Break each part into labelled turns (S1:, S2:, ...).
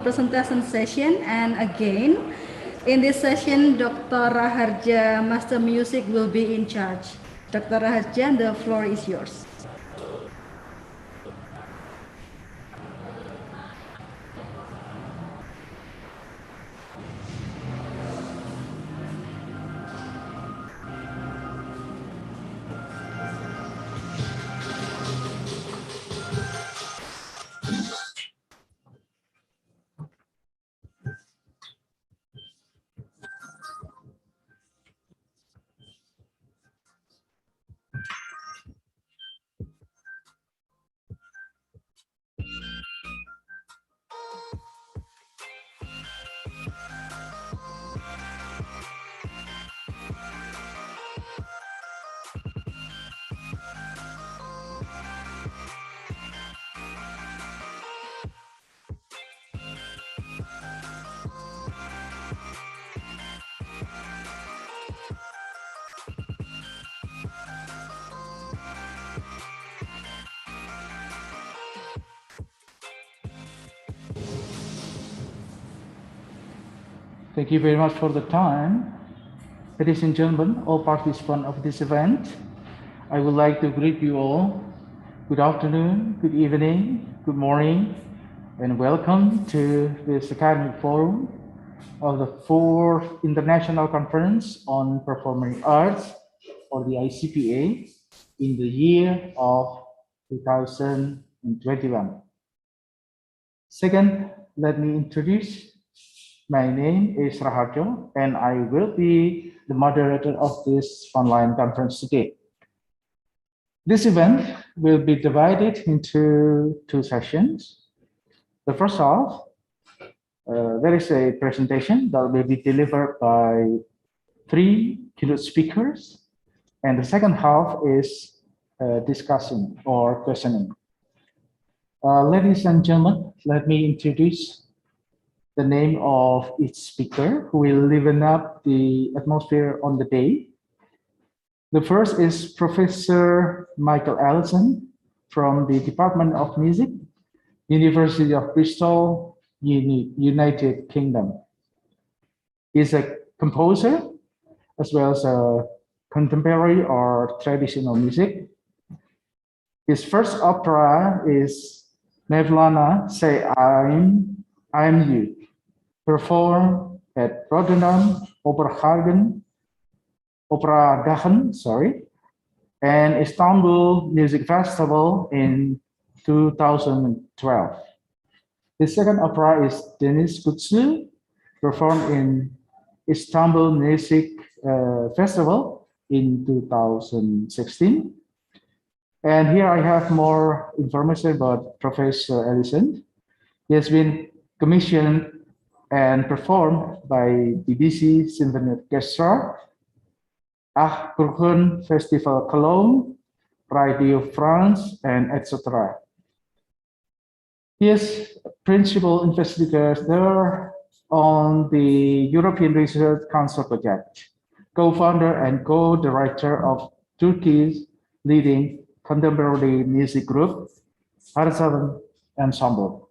S1: presentation session, and again in this session Dr. Raharja, Master Music, will be in charge. Dr. Raharja, the floor is yours.
S2: Thank you very much for the time. Ladies and gentlemen, all participants of this event, I would like to greet you all. Good afternoon, good evening, good morning, and welcome to this academic forum of the 4th International Conference on Performing Arts, or the ICPA, in the year of 2021. Second, let me introduce. My name is Raharjo, and I will be the moderator of this online conference today. This event will be divided into 2 sessions. The first half, there is a presentation that will be delivered by 3 keynote speakers, and the second half is discussion or questioning. Ladies and gentlemen, let me introduce the name of each speaker who will liven up the atmosphere on the day. The first is Professor Michael Allison from the Department of Music, University of Bristol, United Kingdom. He's a composer as well as a contemporary or traditional music. His first opera is Mevlana Say I'm You, performed at Rotterdam Opera Dagen, and Istanbul Music Festival in 2012. The second opera is Deniz Kutsu, performed in Istanbul Music Festival in 2016. And here I have more information about Professor Allison. He has been commissioned and performed by BBC Symphony Orchestra, Achtergrund Festival Cologne, Radio France, and etc. He is principal investigator on the European Research Council project, co-founder and co-director of Turkey's leading contemporary music group, Arsalan Ensemble.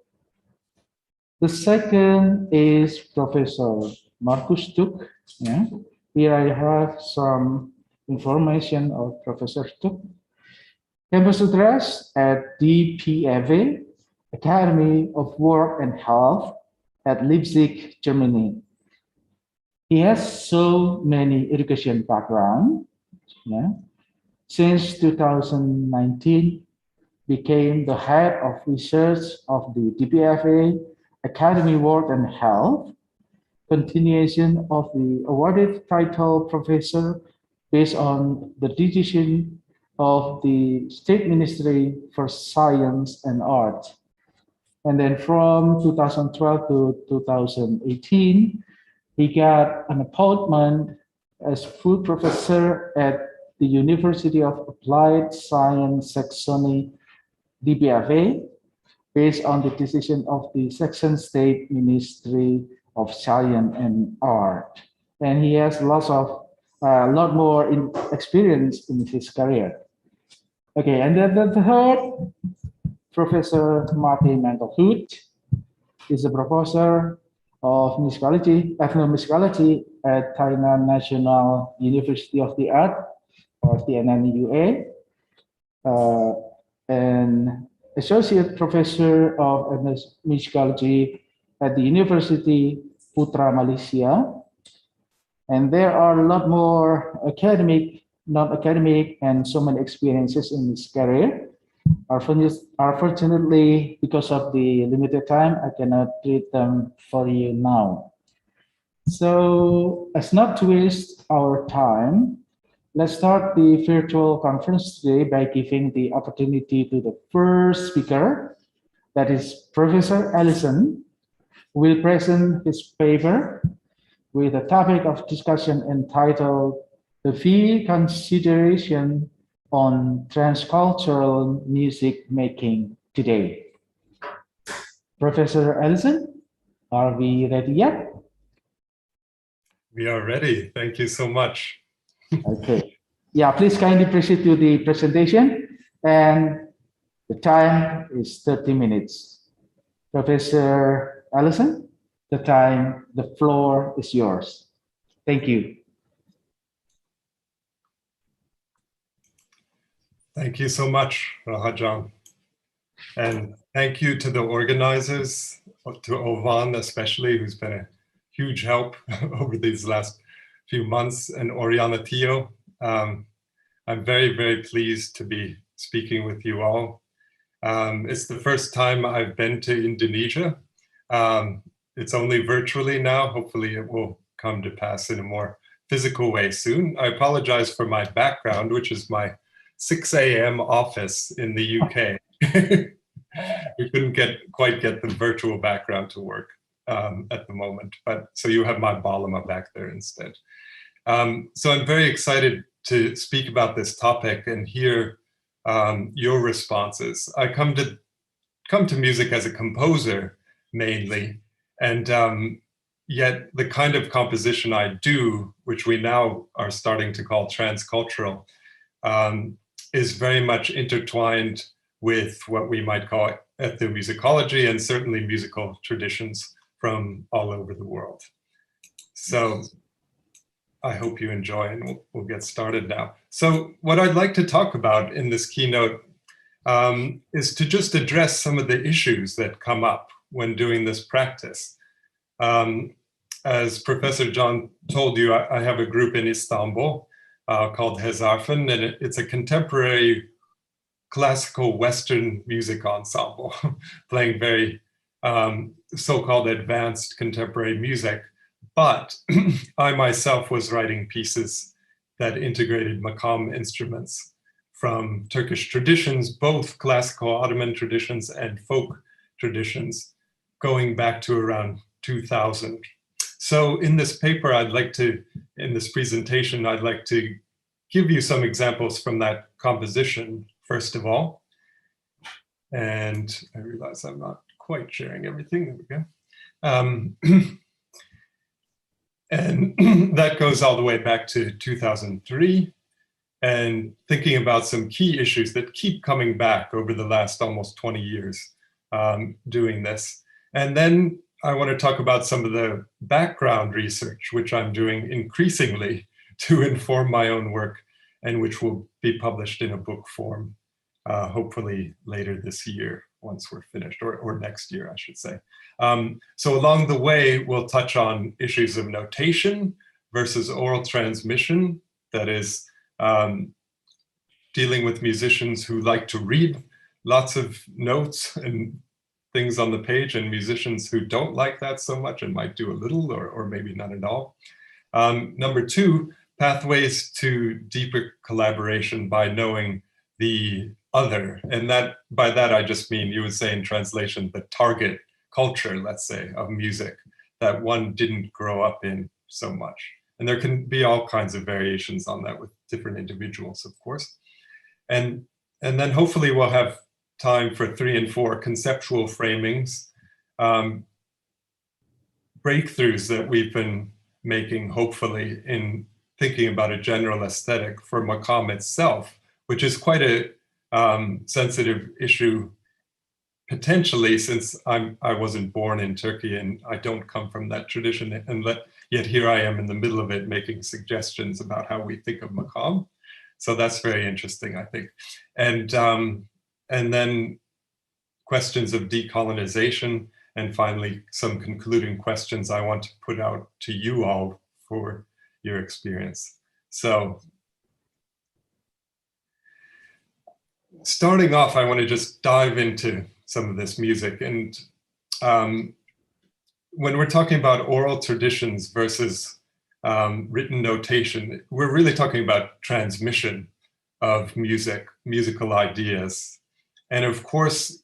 S2: The second is Professor Markus Tuck. Yeah. Here I have some information of Professor Tuck. Campus address at DPFA, Academy of Work and Health at Leipzig, Germany. He has so many education background. Yeah. Since 2019, became the head of research of the DPFA Academy Work and Health, continuation of the awarded title professor based on the decision of the State Ministry for Science and Art. And then from 2012 to 2018, he got an appointment as full professor at the University of Applied Science Saxony, DPFA, based on the decision of the Saxon State Ministry of Science and Art. And he has a lot more experience in his career. Okay, and then the third, Professor Martin Mantelhout. is a professor of musicology, ethnomusicology at Tainan National University of the Art, or TNNUA, and associate professor of ethnomusicology at the University Putra Malaysia. And there are a lot more academic, non-academic, and so many experiences in his career. Unfortunately, because of the limited time, I cannot read them for you now. So as not to waste our time, let's start the virtual conference today by giving the opportunity to the first speaker, that is Professor Ellison, who will present his paper with a topic of discussion entitled The Fee Consideration on Transcultural Music Making Today. Professor Ellison, are we ready yet?
S3: We are ready. Thank you so much.
S2: Okay. Yeah, please kindly proceed to the presentation. And the time is 30 minutes. Professor Ellison, the floor is yours. Thank you.
S3: Thank you so much, Rahajan. And thank you to the organizers, to Ovan especially, who's been a huge help over these last few months, and Oriana Tio. I'm very, very pleased to be speaking with you all. It's the first time I've been to Indonesia. It's only virtually now. Hopefully it will come to pass in a more physical way soon. I apologize for my background, which is my 6 a.m. office in the UK. We couldn't quite get the virtual background to work at the moment, but so you have my Balama back there instead. So I'm very excited to speak about this topic and hear your responses. I come to music as a composer mainly, and yet the kind of composition I do, which we now are starting to call transcultural, is very much intertwined with what we might call ethnomusicology and certainly musical traditions from all over the world. So I hope you enjoy, and we'll get started now. So what I'd like to talk about in this keynote is to just address some of the issues that come up when doing this practice. As Professor John told you, I have a group in Istanbul called Hezarfen, and it's a contemporary classical Western music ensemble playing very so-called advanced contemporary music. But I myself was writing pieces that integrated makam instruments from Turkish traditions, both classical Ottoman traditions and folk traditions, going back to around 2000. So in this paper, in this presentation, I'd like to give you some examples from that composition, first of all. And I realize I'm not quite sharing everything. There we go. And that goes all the way back to 2003, and thinking about some key issues that keep coming back over the last almost 20 years doing this. And then I want to talk about some of the background research, which I'm doing increasingly to inform my own work, and which will be published in a book form, hopefully later this year, once we're finished, or next year, I should say. So along the way, we'll touch on issues of notation versus oral transmission, that is, dealing with musicians who like to read lots of notes and things on the page, and musicians who don't like that so much and might do a little or maybe not at all. Number two, pathways to deeper collaboration by knowing the other. And that, by that, I just mean, you would say in translation, the target culture, let's say, of music that one didn't grow up in so much. And there can be all kinds of variations on that with different individuals, of course. And then hopefully we'll have time for 3 and 4 conceptual framings, breakthroughs that we've been making, hopefully, in thinking about a general aesthetic for makam itself, which is quite a sensitive issue potentially, since I wasn't born in Turkey and I don't come from that tradition, and yet here I am in the middle of it making suggestions about how we think of maqam. So that's very interesting, I think. And then questions of decolonization, and finally some concluding questions I want to put out to you all for your experience. So starting off, I want to just dive into some of this music. And when we're talking about oral traditions versus written notation, we're really talking about transmission of musical ideas. And of course,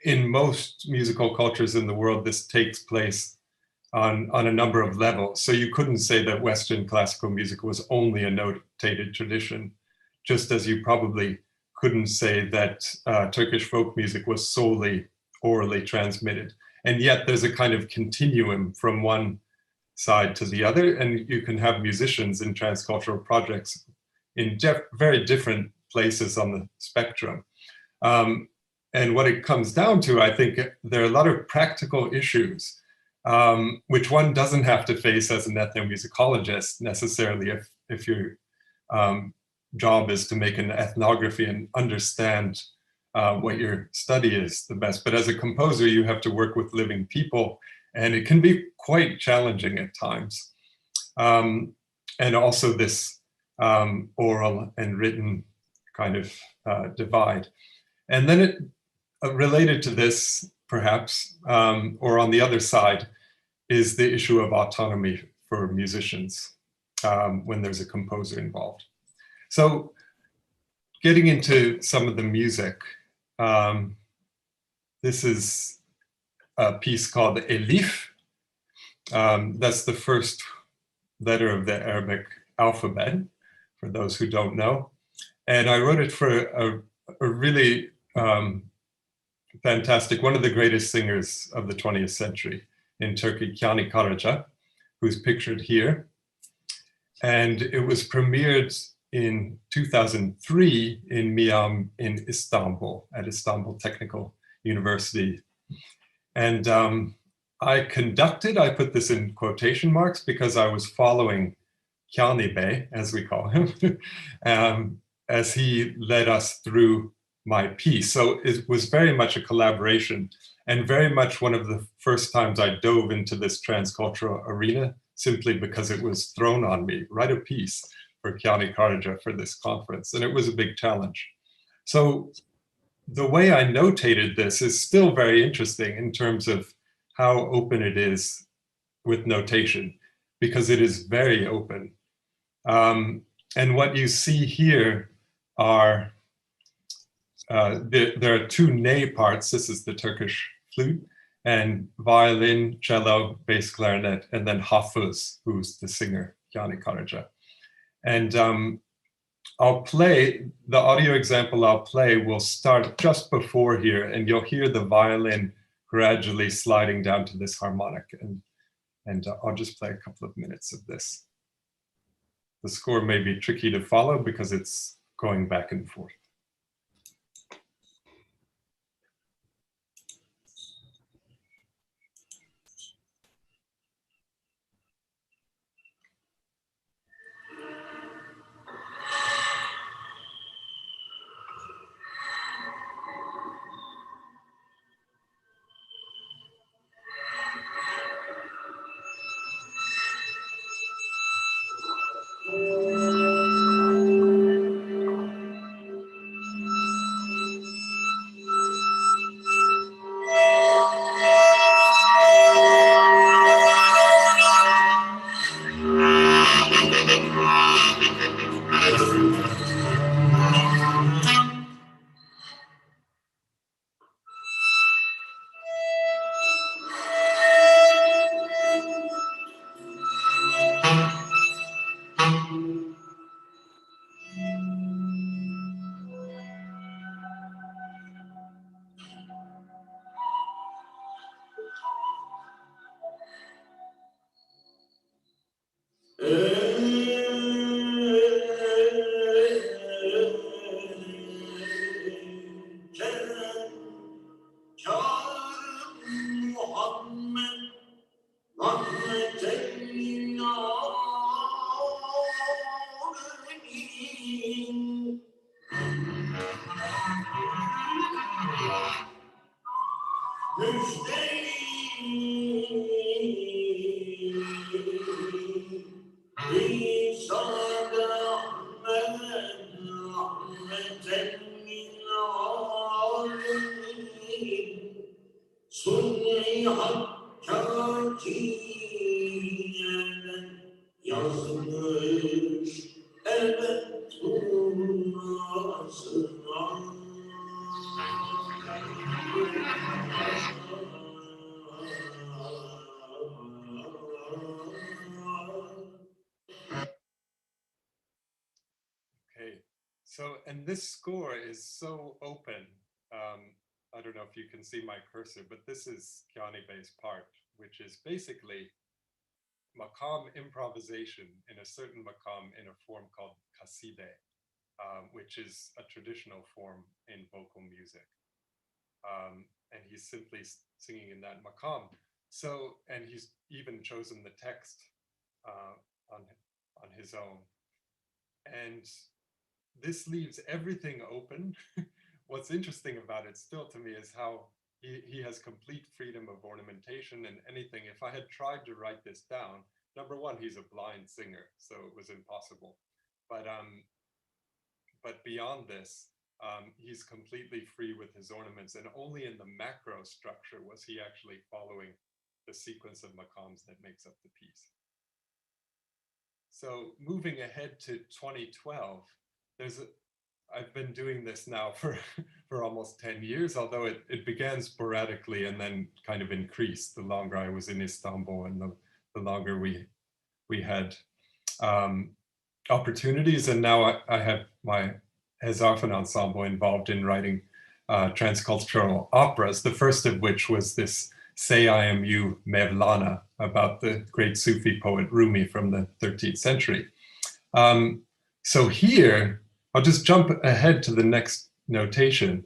S3: in most musical cultures in the world, this takes place on a number of levels. So you couldn't say that Western classical music was only a notated tradition, just as you probably couldn't say that Turkish folk music was solely orally transmitted. And yet there's a kind of continuum from one side to the other, and you can have musicians in transcultural projects in very different places on the spectrum. And what it comes down to, I think there are a lot of practical issues which one doesn't have to face as an ethnomusicologist necessarily if your job is to make an ethnography and understand what your study is the best. But as a composer, you have to work with living people, and it can be quite challenging at times. And also this oral and written kind of divide. And then it related to this, perhaps, or on the other side, is the issue of autonomy for musicians when there's a composer involved. So getting into some of the music, this is a piece called Elif. That's the first letter of the Arabic alphabet, for those who don't know. And I wrote it for a really fantastic, one of the greatest singers of the 20th century in Turkey, Kiani Karaca, who's pictured here. And it was premiered in 2003 in Miam in Istanbul, at Istanbul Technical University. And I put this in quotation marks because I was following Kiani Bey, as we call him, as he led us through my piece. So it was very much a collaboration, and very much one of the first times I dove into this transcultural arena, simply because it was thrown on me, write a piece for Kiani Karaca for this conference, and it was a big challenge. So the way I notated this is still very interesting in terms of how open it is with notation, because it is very open. And what you see here are there are two ney parts. This is the Turkish flute, and violin, cello, bass clarinet, and then Hafız, who's the singer, Kiani Karaca. And I'll play, the audio example I'll play will start just before here, and you'll hear the violin gradually sliding down to this harmonic. And I'll just play a couple of minutes of this. The score may be tricky to follow because it's going back and forth. Okay, so, and this score is so open. I don't know if you can see my cursor, but this is Kianibe's part, which is basically maqam improvisation in a certain maqam in a form called kaside, which is a traditional form in vocal music. And he's simply singing in that maqam. So, and he's even chosen the text on his own. And this leaves everything open. What's interesting about it still to me is how he has complete freedom of ornamentation and anything. If I had tried to write this down, number one, he's a blind singer, so it was impossible. But beyond this, he's completely free with his ornaments, and only in the macro structure was he actually following the sequence of maqams that makes up the piece. So moving ahead to 2012, I've been doing this now for almost 10 years, although it began sporadically and then kind of increased the longer I was in Istanbul and the longer we had opportunities. And now I have my Hezarfen ensemble involved in writing transcultural operas, the first of which was this Say I Am You Mevlana, about the great Sufi poet Rumi from the 13th century. So here, I'll just jump ahead to the next notation.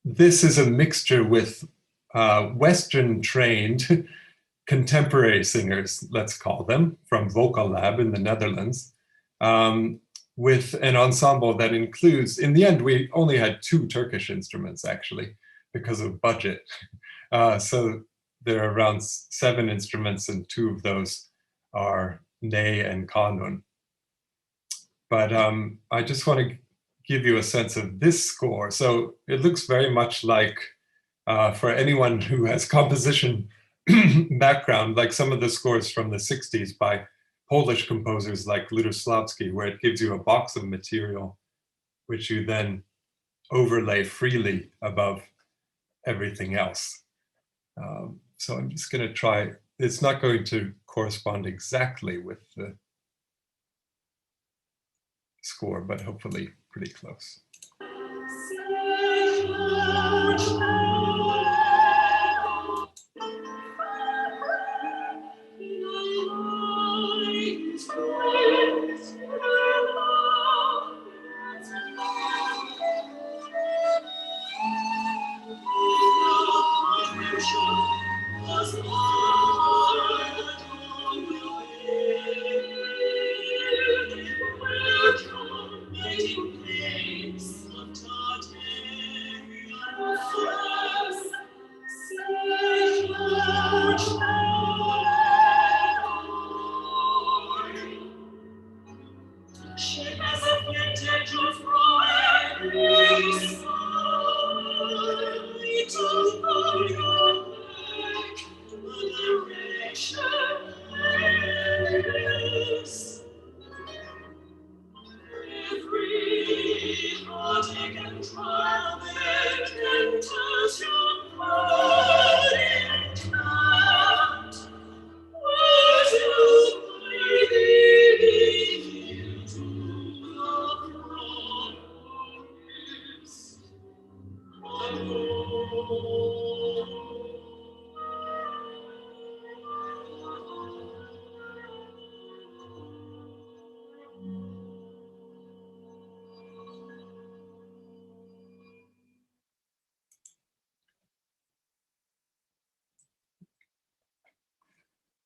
S3: This is a mixture with Western trained contemporary singers, let's call them, from Vocal Lab in the Netherlands, with an ensemble that includes, in the end, we only had 2 Turkish instruments actually, because of budget. So there are around 7 instruments, and 2 of those are ney and kanun. But I just want to give you a sense of this score. So it looks very much like, for anyone who has composition background, like some of the scores from the 60s by Polish composers like Lutosławski, where it gives you a box of material, which you then overlay freely above everything else. So I'm just going to try, it's not going to correspond exactly with the score, but hopefully pretty close.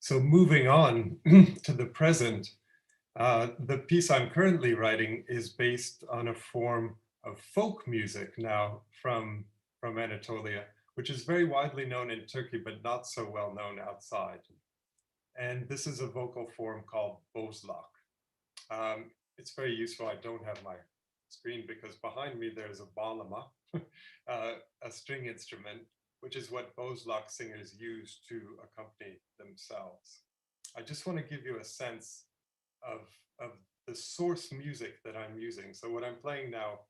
S3: So moving on to the present, the piece I'm currently writing is based on a form of folk music now from Anatolia, which is very widely known in Turkey, but not so well known outside. And this is a vocal form called bozlak. It's very useful. I don't have my screen because behind me there's a bağlama, a string instrument, which is what bozlak singers use to accompany themselves. I just want to give you a sense of the source music that I'm using. So what I'm playing now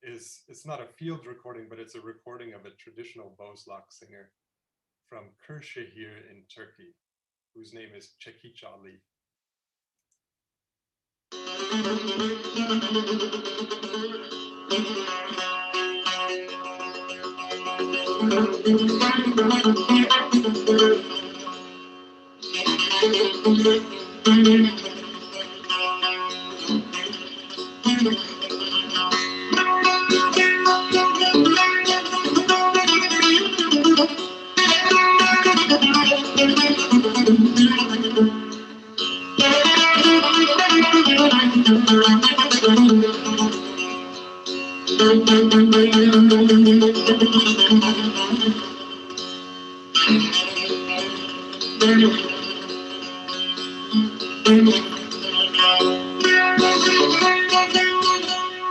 S3: is, it's not a field recording, but it's a recording of a traditional bozlak singer from Kırşehir in Turkey, whose name is Çekiç Ali.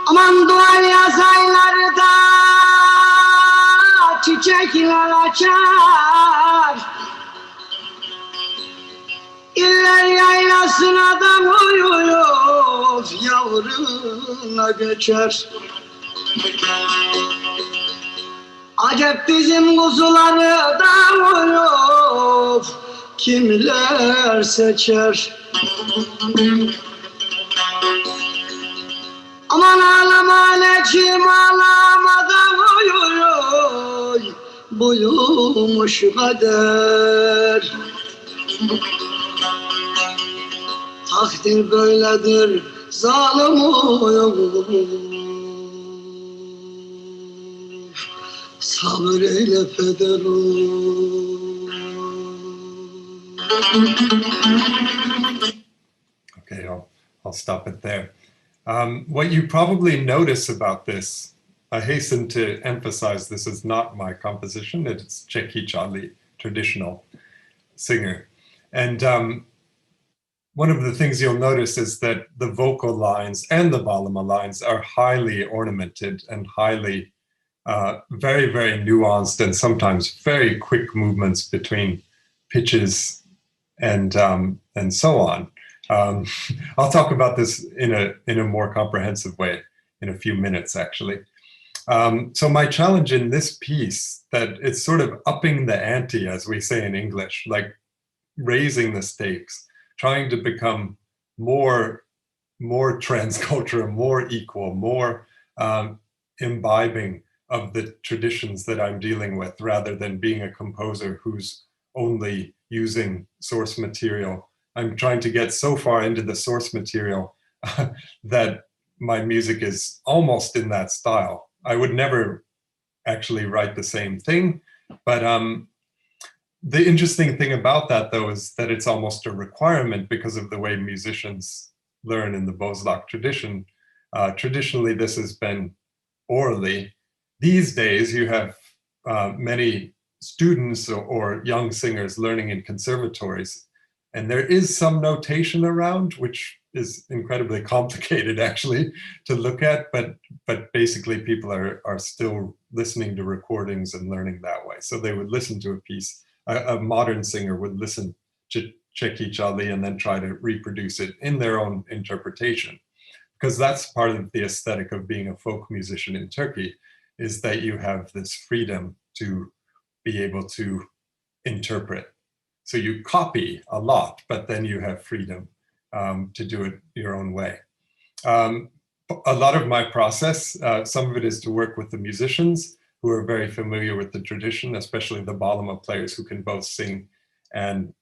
S4: Aman duvar yazaylarda çiçekler açar, İller yaylasına da uyuyor, yavruna göçer. Acep bizim kuzuları da uyuyor, kimler seçer. Aman ağlama Necim, ağlama da uyuyor, buyumuş kader. Takdir böyledir, zalim uyur. Sabır eyle peder
S3: Okay, I'll stop it there. What you probably notice about this, I hasten to emphasize this is not my composition, it's Çekiç Ali, traditional singer. And one of the things you'll notice is that the vocal lines and the bağlama lines are highly ornamented and highly, very, very nuanced and sometimes very quick movements between pitches and so on. I'll talk about this in a more comprehensive way in a few minutes, actually. So my challenge in this piece, that it's sort of upping the ante, as we say in English, like raising the stakes, trying to become more transcultural, more equal, more imbibing of the traditions that I'm dealing with, rather than being a composer who's only using source material. I'm trying to get so far into the source material that my music is almost in that style. I would never actually write the same thing, but the interesting thing about that, though, is that it's almost a requirement because of the way musicians learn in the bozlak tradition. Traditionally, this has been orally. These days, you have many students or young singers learning in conservatories, and there is some notation around, which is incredibly complicated, actually, to look at, but basically people are still listening to recordings and learning that way. So they would listen to a piece, a modern singer would listen to Çekiç Ali and then try to reproduce it in their own interpretation. Because that's part of the aesthetic of being a folk musician in Turkey, is that you have this freedom to be able to interpret. So you copy a lot, but then you have freedom to do it your own way. A lot of my process, some of it is to work with the musicians who are very familiar with the tradition, especially the bağlama players who can both sing and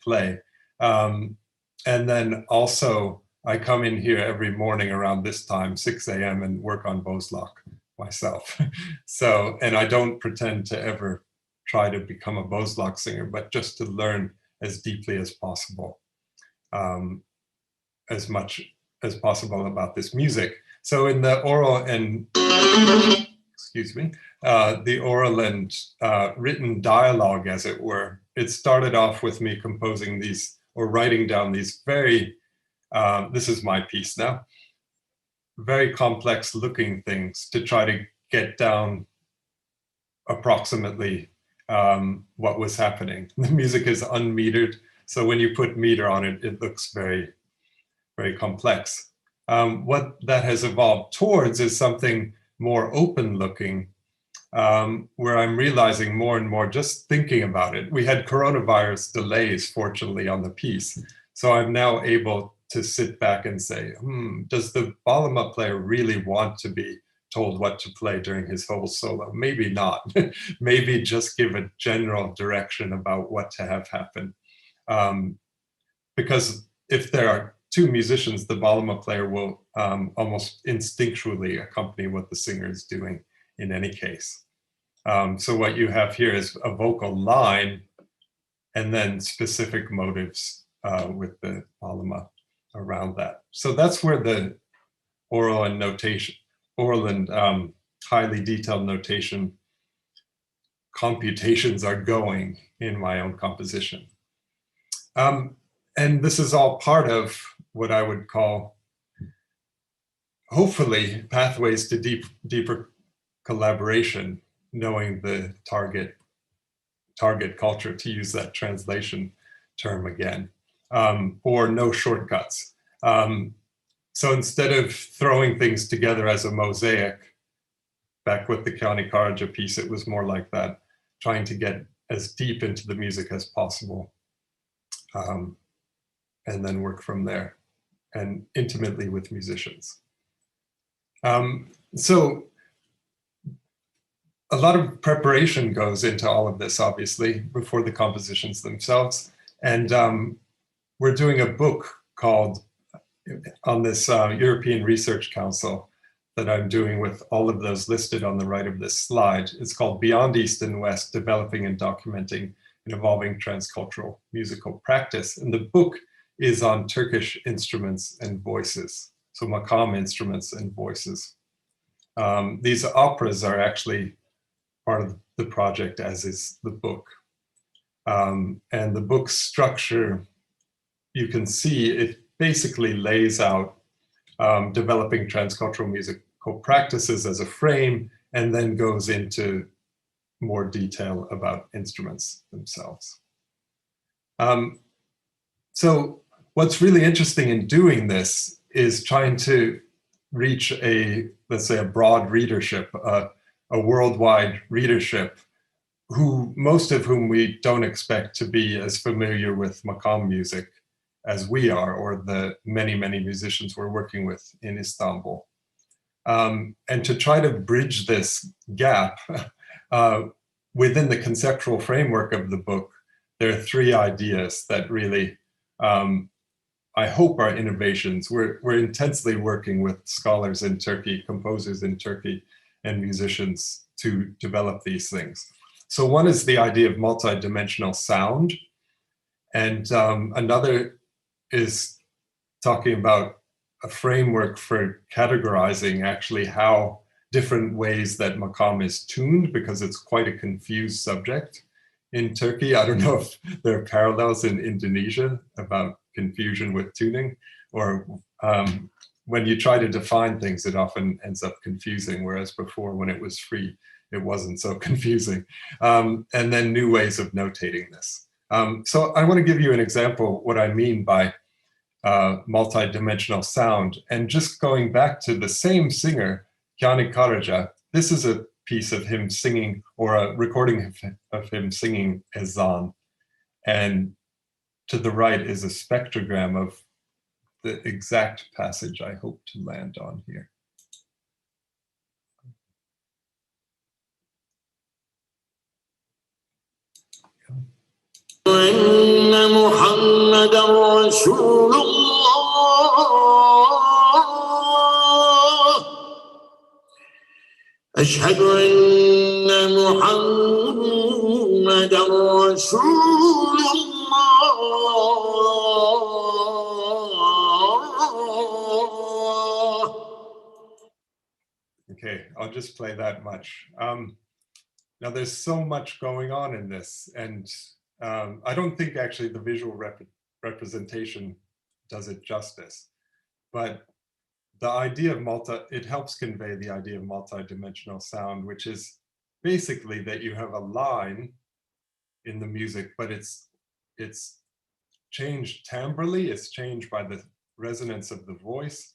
S3: play. And then also I come in here every morning around this time, 6 a.m. and work on bozlak myself. So, and I don't pretend to ever try to become a bozlak singer, but just to learn as deeply as possible, as much as possible about this music. So in the oral and, excuse me, the oral and written dialogue, as it were, it started off with me composing these or writing down these very, this is my piece now, very complex looking things to try to get down approximately what was happening. The music is unmetered, so when you put meter on it, it looks very, very complex. What that has evolved towards is something more open looking, where I'm realizing more and more just thinking about it. We had coronavirus delays, fortunately, on the piece. So I'm now able to sit back and say, does the balama player really want to be told what to play during his whole solo? Maybe not. Maybe just give a general direction about what to have happen. Because if there are two musicians, the balama player will almost instinctually accompany what the singer is doing in any case. So what you have here is a vocal line and then specific motives with the balama around that. So that's where the oral and notation, oral and highly detailed notation computations are going in my own composition. And this is all part of what I would call, hopefully, pathways to deeper collaboration, knowing the target culture, to use that translation term again, or no shortcuts. So instead of throwing things together as a mosaic, back with the Kiani Karaja piece, it was more like that, trying to get as deep into the music as possible, and then work from there, and intimately with musicians. So a lot of preparation goes into all of this, obviously, before the compositions themselves. And we're doing a book called, on this European Research Council that I'm doing with all of those listed on the right of this slide. It's called Beyond East and West, Developing and Documenting an Evolving Transcultural Musical Practice. And the book is on Turkish instruments and voices, so makam instruments and voices. These operas are actually part of the project, as is the book. And the book's structure, you can see it basically lays out developing transcultural musical practices as a frame, and then goes into more detail about instruments themselves. So what's really interesting in doing this is trying to reach a, let's say, a broad readership, a worldwide readership, who most of whom we don't expect to be as familiar with makam music as we are, or the many, many musicians we're working with in Istanbul. And to try to bridge this gap within the conceptual framework of the book, there are three ideas that really, I hope, are innovations. We're intensely working with scholars in Turkey, composers in Turkey, and musicians to develop these things. So one is the idea of multidimensional sound, and another is talking about a framework for categorizing actually how different ways that makam is tuned, because it's quite a confused subject in Turkey. I don't know if there are parallels in Indonesia about confusion with tuning, or when you try to define things, it often ends up confusing, whereas before, when it was free, it wasn't so confusing. And then new ways of notating this. So I want to give you an example what I mean by multi-dimensional sound. And just going back to the same singer, Kiani Karaja, this is a piece of him singing, or a recording of him singing ezan. And to the right is a spectrogram of the exact passage I hope to land on here.
S4: إن محمد رسول الله أشهد أن محمد رسول الله
S3: Okay, I'll just play that much. Now there's so much going on in this, and I don't think actually the visual representation does it justice, but the idea of it helps convey the idea of multi-dimensional sound, which is basically that you have a line in the music, but it's changed timbrally, it's changed by the resonance of the voice,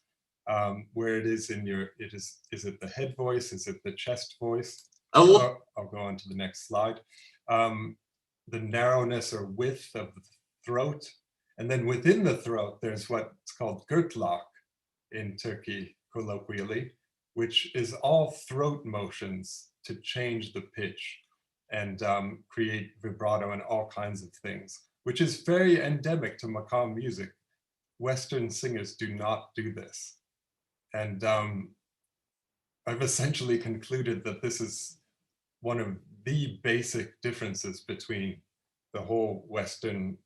S3: where it is in your, is it the head voice, is it the chest voice? I'll go on to the next slide. The narrowness or width of the throat, and then within the throat, there's what's called gırtlak in Turkey, colloquially, which is all throat motions to change the pitch and create vibrato and all kinds of things, which is very endemic to Makam music. Western singers do not do this. And I've essentially concluded that this is one of the basic differences between the whole Western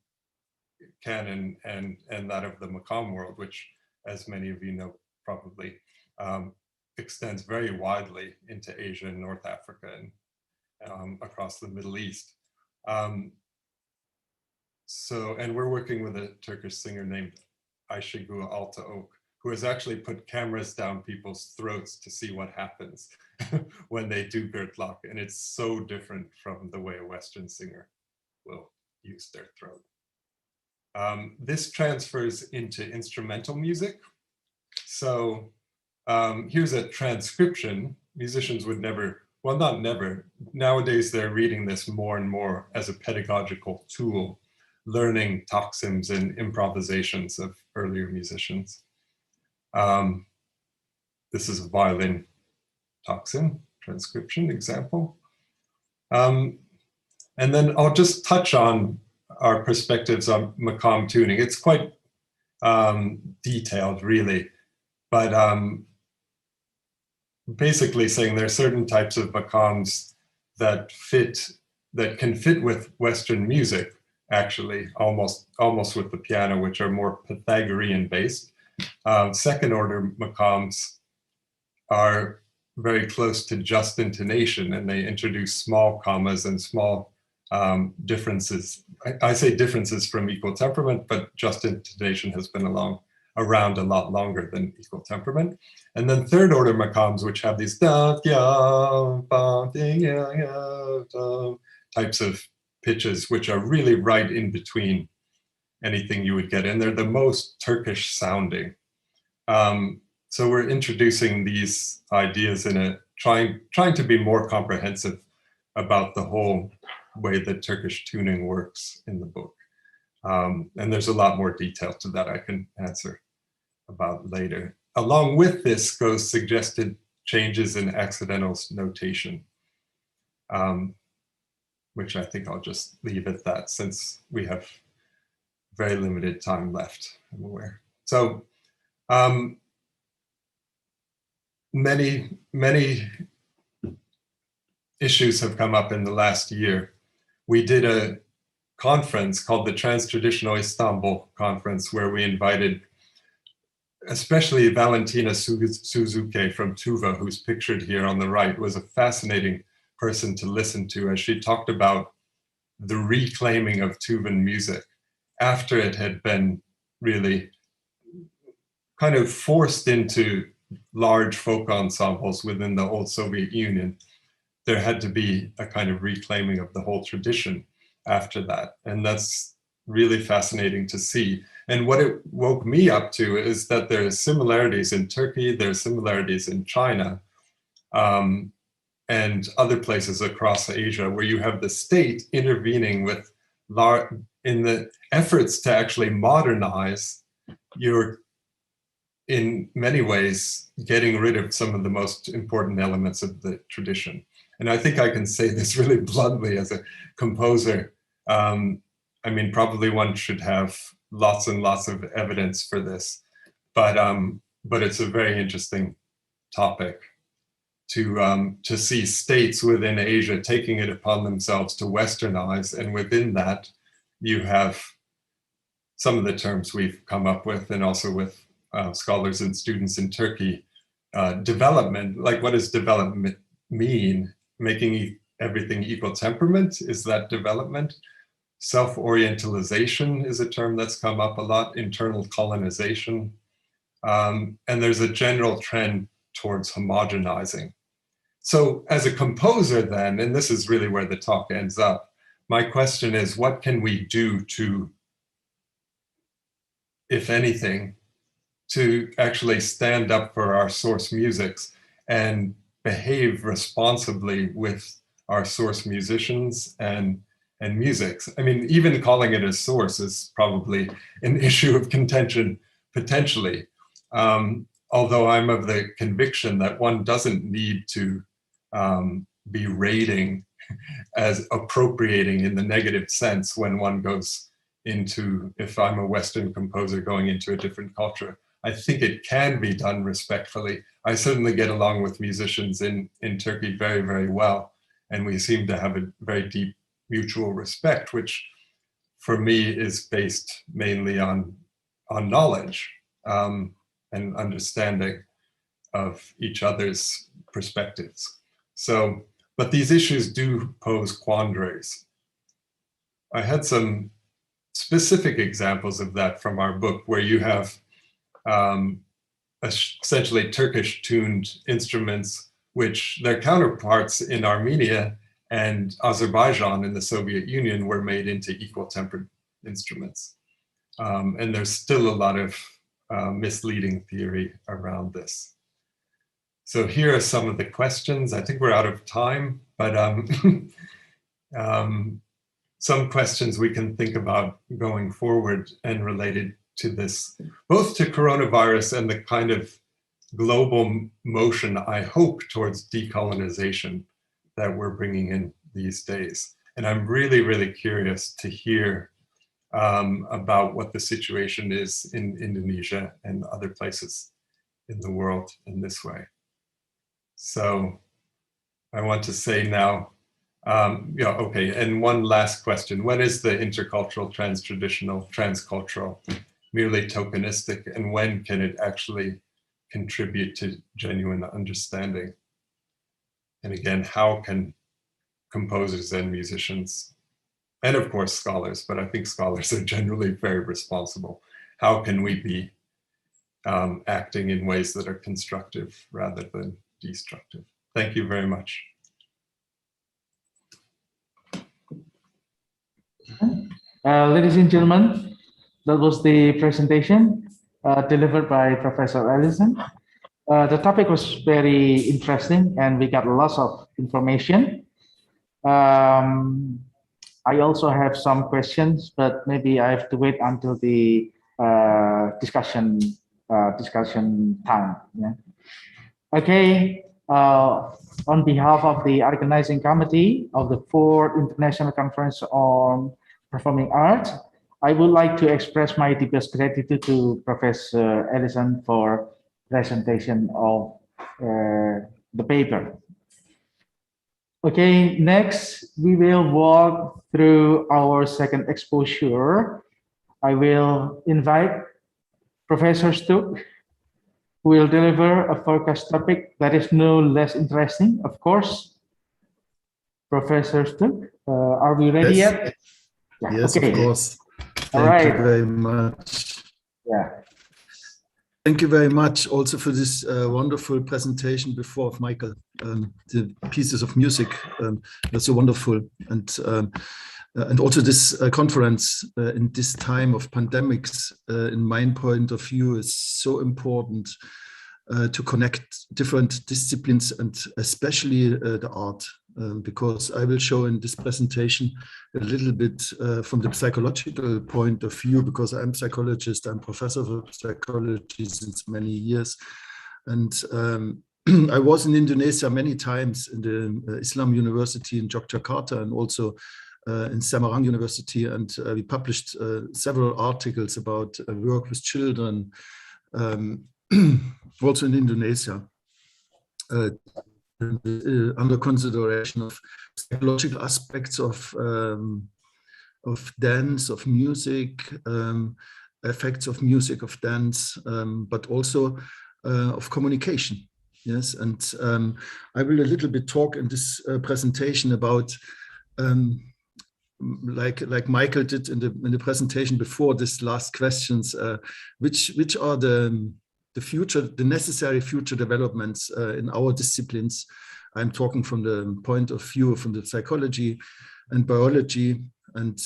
S3: canon and that of the Makam world, which, as many of you know, probably extends very widely into Asia and North Africa and across the Middle East. And we're working with a Turkish singer named Ayşegül Altıok, who has actually put cameras down people's throats to see what happens when they do gırtlak. And it's so different from the way a Western singer will use their throat. This transfers into instrumental music. So here's a transcription. Musicians would never, well, not never. Nowadays, they're reading this more and more as a pedagogical tool, learning taksims and improvisations of earlier musicians. This is a violin taksim transcription example. And then I'll just touch on our perspectives on Makam tuning. It's quite detailed, really, but basically saying there are certain types of Makams that can fit with Western music, actually, almost with the piano, which are more Pythagorean based. Second order Makams are very close to just intonation, and they introduce small commas and small differences. I say differences from equal temperament, but just intonation has been around a lot longer than equal temperament. And then third order Makams, which have these types of pitches, which are really right in between anything you would get. And they're the most Turkish sounding. So we're introducing these ideas in trying to be more comprehensive about the whole way that Turkish tuning works in the book. And there's a lot more detail to that I can answer about later. Along with this goes suggested changes in accidentals notation, which I think I'll just leave at that since we have very limited time left, I'm aware. So many issues have come up in the last year. We did a conference called the Trans-Traditional Istanbul Conference, where we invited especially Valentina Suzuki from Tuva, who's pictured here on the right, was a fascinating person to listen to as she talked about the reclaiming of Tuvan music after it had been really kind of forced into large folk ensembles within the old Soviet Union. There had to be a kind of reclaiming of the whole tradition after that. And that's really fascinating to see. And what it woke me up to is that there are similarities in Turkey, there are similarities in China, and other places across Asia where you have the state intervening with in the efforts to actually modernize. You're in many ways getting rid of some of the most important elements of the tradition. And I think I can say this really bluntly as a composer. I mean, probably one should have lots and lots of evidence for this, but it's a very interesting topic to see states within Asia taking it upon themselves to Westernize, and within that, you have some of the terms we've come up with, and also with scholars and students in Turkey. Development, like what does development mean? Making everything equal temperament, is that development? Self-orientalization is a term that's come up a lot, internal colonization. And there's a general trend towards homogenizing. So as a composer then, and this is really where the talk ends up, my question is, what can we do to, if anything, to actually stand up for our source musics and behave responsibly with our source musicians and musics? I mean, even calling it a source is probably an issue of contention, potentially. Although I'm of the conviction that one doesn't need to be raiding as appropriating in the negative sense when one goes into, if I'm a Western composer going into a different culture. I think it can be done respectfully. I certainly get along with musicians in Turkey very, very well. And we seem to have a very deep mutual respect, which for me is based mainly on knowledge and understanding of each other's perspectives. So, but these issues do pose quandaries. I had some specific examples of that from our book, where you have essentially Turkish tuned instruments, which their counterparts in Armenia and Azerbaijan in the Soviet Union were made into equal tempered instruments. And there's still a lot of misleading theory around this. So here are some of the questions. I think we're out of time, but some questions we can think about going forward and related to this, both to coronavirus and the kind of global motion, I hope, towards decolonization that we're bringing in these days. And I'm really, really curious to hear about what the situation is in Indonesia and other places in the world in this way. So I want to say now, okay, and one last question. When is the intercultural, trans-traditional, transcultural merely tokenistic, and when can it actually contribute to genuine understanding? And again, how can composers and musicians, and of course scholars, but I think scholars are generally very responsible, how can we be acting in ways that are constructive rather than destructive? Thank you very much.
S2: Ladies and gentlemen, that was the presentation delivered by Professor Ellison. The topic was very interesting and we got lots of information. I also have some questions, but maybe I have to wait until the discussion time. Yeah. Okay. On behalf of the organizing committee of the 4th International Conference on Performing Arts, I would like to express my deepest gratitude to Professor Ellison for presentation of the paper. Okay, next we will walk through our second exposure. I will invite Professor Stuck, who will deliver a forecast topic that is no less interesting, of course. Professor Stuck, are we ready yet?
S5: Yeah, yes, okay. Of course. Thank you very much.
S2: Yeah.
S5: Thank you very much also for this wonderful presentation before of Michael. The pieces of music, that's so wonderful. And also this conference in this time of pandemics, in my point of view, is so important to connect different disciplines and especially the art, because I will show in this presentation a little bit from the psychological point of view, because I'm a psychologist, I'm professor of psychology since many years. And I was in Indonesia many times in the Islam University in Yogyakarta and also in Semarang University, and we published several articles about work with children, also in Indonesia, under consideration of psychological aspects of dance, of music, effects of music, of dance, but also of communication. Yes, and I will a little bit talk in this presentation about, like Michael did in the presentation before this last questions, which are the necessary future developments in our disciplines. I'm talking from the point of view from the psychology and biology, and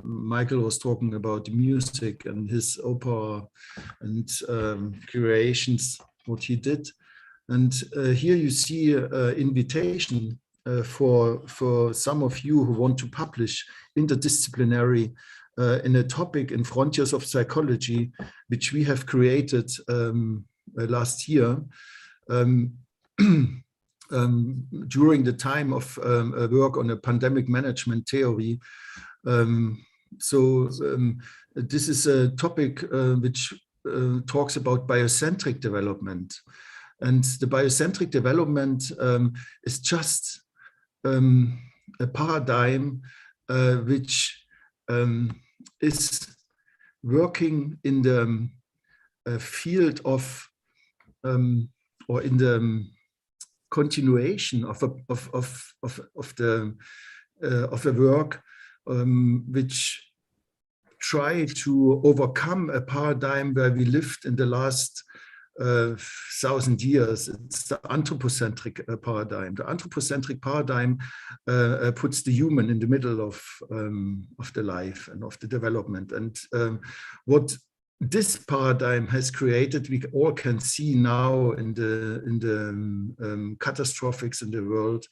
S5: Michael was talking about music and his opera and creations, what he did. And here you see an invitation for some of you who want to publish interdisciplinary in a topic in Frontiers of Psychology, which we have created last year during the time of work on a pandemic management theory. This is a topic which talks about biocentric development. And the biocentric development is just a paradigm which is working in the field of or in the continuation of a work which try to overcome a paradigm where we lived in the last 1,000 years. It's the anthropocentric paradigm. The anthropocentric paradigm puts the human in the middle of the life and of the development. And what this paradigm has created, we all can see now in the catastrophics in the world,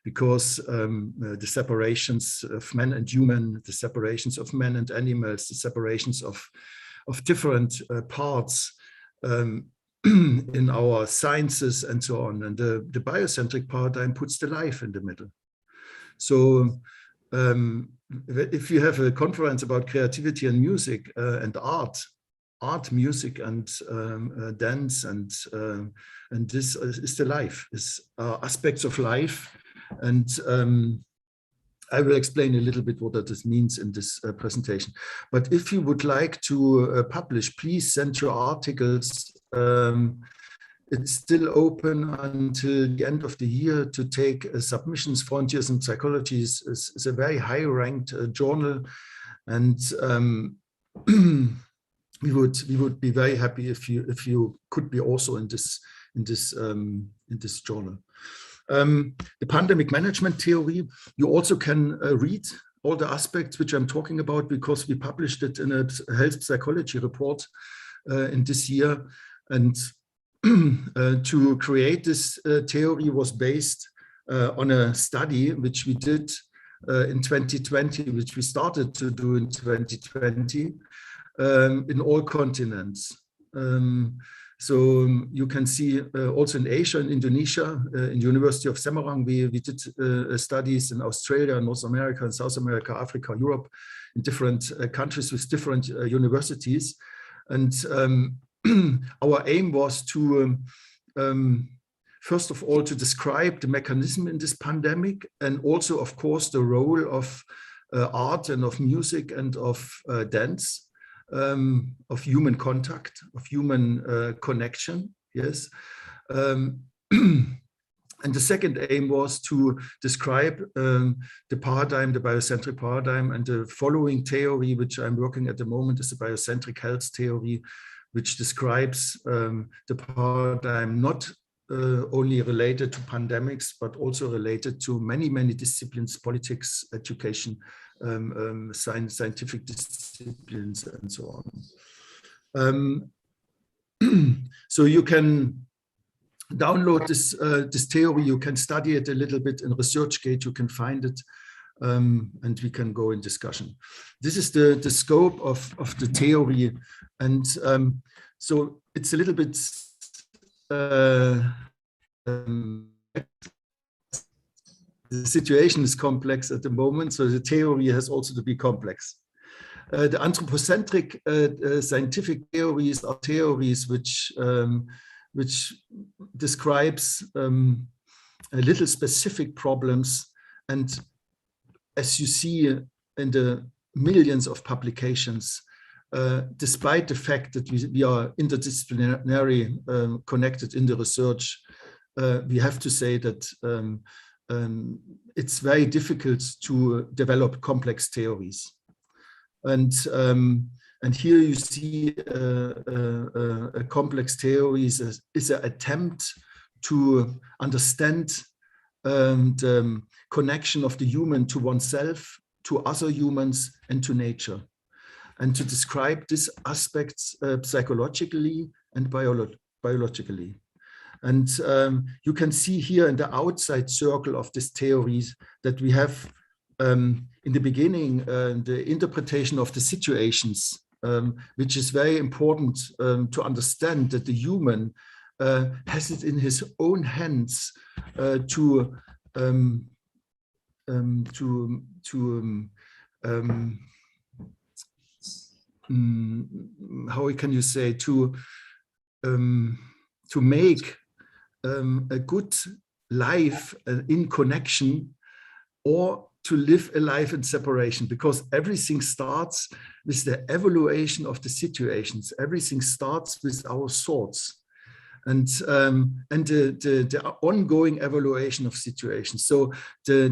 S5: because the separations of man and human, the separations of man and animals, the separations of different parts in our sciences and so on. And the biocentric paradigm puts the life in the middle. So if you have a conference about creativity and music and art, music and dance, and this is the life, is aspects of life. And I will explain a little bit what that means in this presentation. But if you would like to publish, please send your articles. It's still open until the end of the year to take submissions. Frontiers in Psychology is a very high-ranked journal, and we would be very happy if you could be also in this journal. The pandemic management theory, you also can read all the aspects which I'm talking about, because we published it in a health psychology report in this year. And to create this theory was based on a study which we did in 2020, which we started to do in 2020 in all continents. So you can see also in Asia and Indonesia, in the University of Semarang, we did studies in Australia, North America, and South America, Africa, Europe, in different countries with different universities. And our aim was to, first of all, to describe the mechanism in this pandemic, and also, of course, the role of art and of music and of dance, of human contact, of human connection, yes. And the second aim was to describe the paradigm, the biocentric paradigm, and the following theory, which I'm working at the moment, is the biocentric health theory, which describes the paradigm not only related to pandemics, but also related to many, many disciplines, politics, education, scientific disciplines, and so on. So you can download this theory, you can study it a little bit in ResearchGate, you can find it, and we can go in discussion. This is the scope of the theory, and so it's a little bit the situation is complex at the moment, so the theory has also to be complex. The anthropocentric scientific theories are theories which describes a little specific problems and as you see in the millions of publications, despite the fact that we are interdisciplinary connected in the research, we have to say that it's very difficult to develop complex theories. And here you see a complex theory is an attempt to understand the connection of the human to oneself, to other humans, and to nature, and to describe these aspects psychologically and biologically. And you can see here in the outside circle of these theories that we have in the beginning the interpretation of the situations, which is very important to understand that the human has it in his own hands to how can you say, to make a good life in connection, or to live a life in separation, because everything starts with the evaluation of the situations. Everything starts with our thoughts and the ongoing evaluation of situations. So the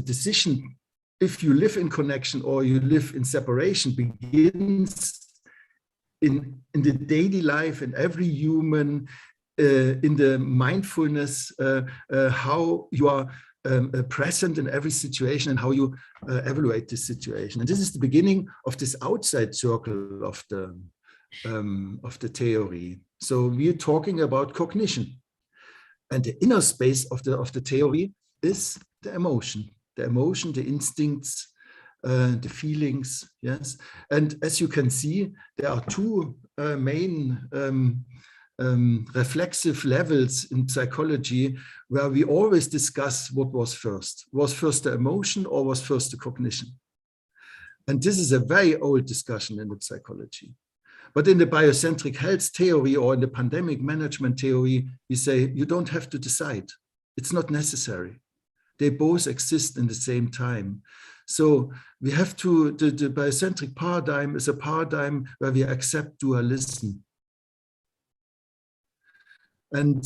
S5: decision if you live in connection or you live in separation begins in the daily life, in every human, in the mindfulness, how you are present in every situation and how you evaluate this situation. And this is the beginning of this outside circle of the theory. So we are talking about cognition, and the inner space of the theory is the emotion, the instincts, the feelings. Yes, and as you can see, there are two main reflexive levels in psychology where we always discuss what was first. Was first the emotion or was first the cognition? And this is a very old discussion in the psychology. But in the biocentric health theory or in the pandemic management theory, we say you don't have to decide. It's not necessary. They both exist in the same time. So we have to, the biocentric paradigm is a paradigm where we accept dualism. And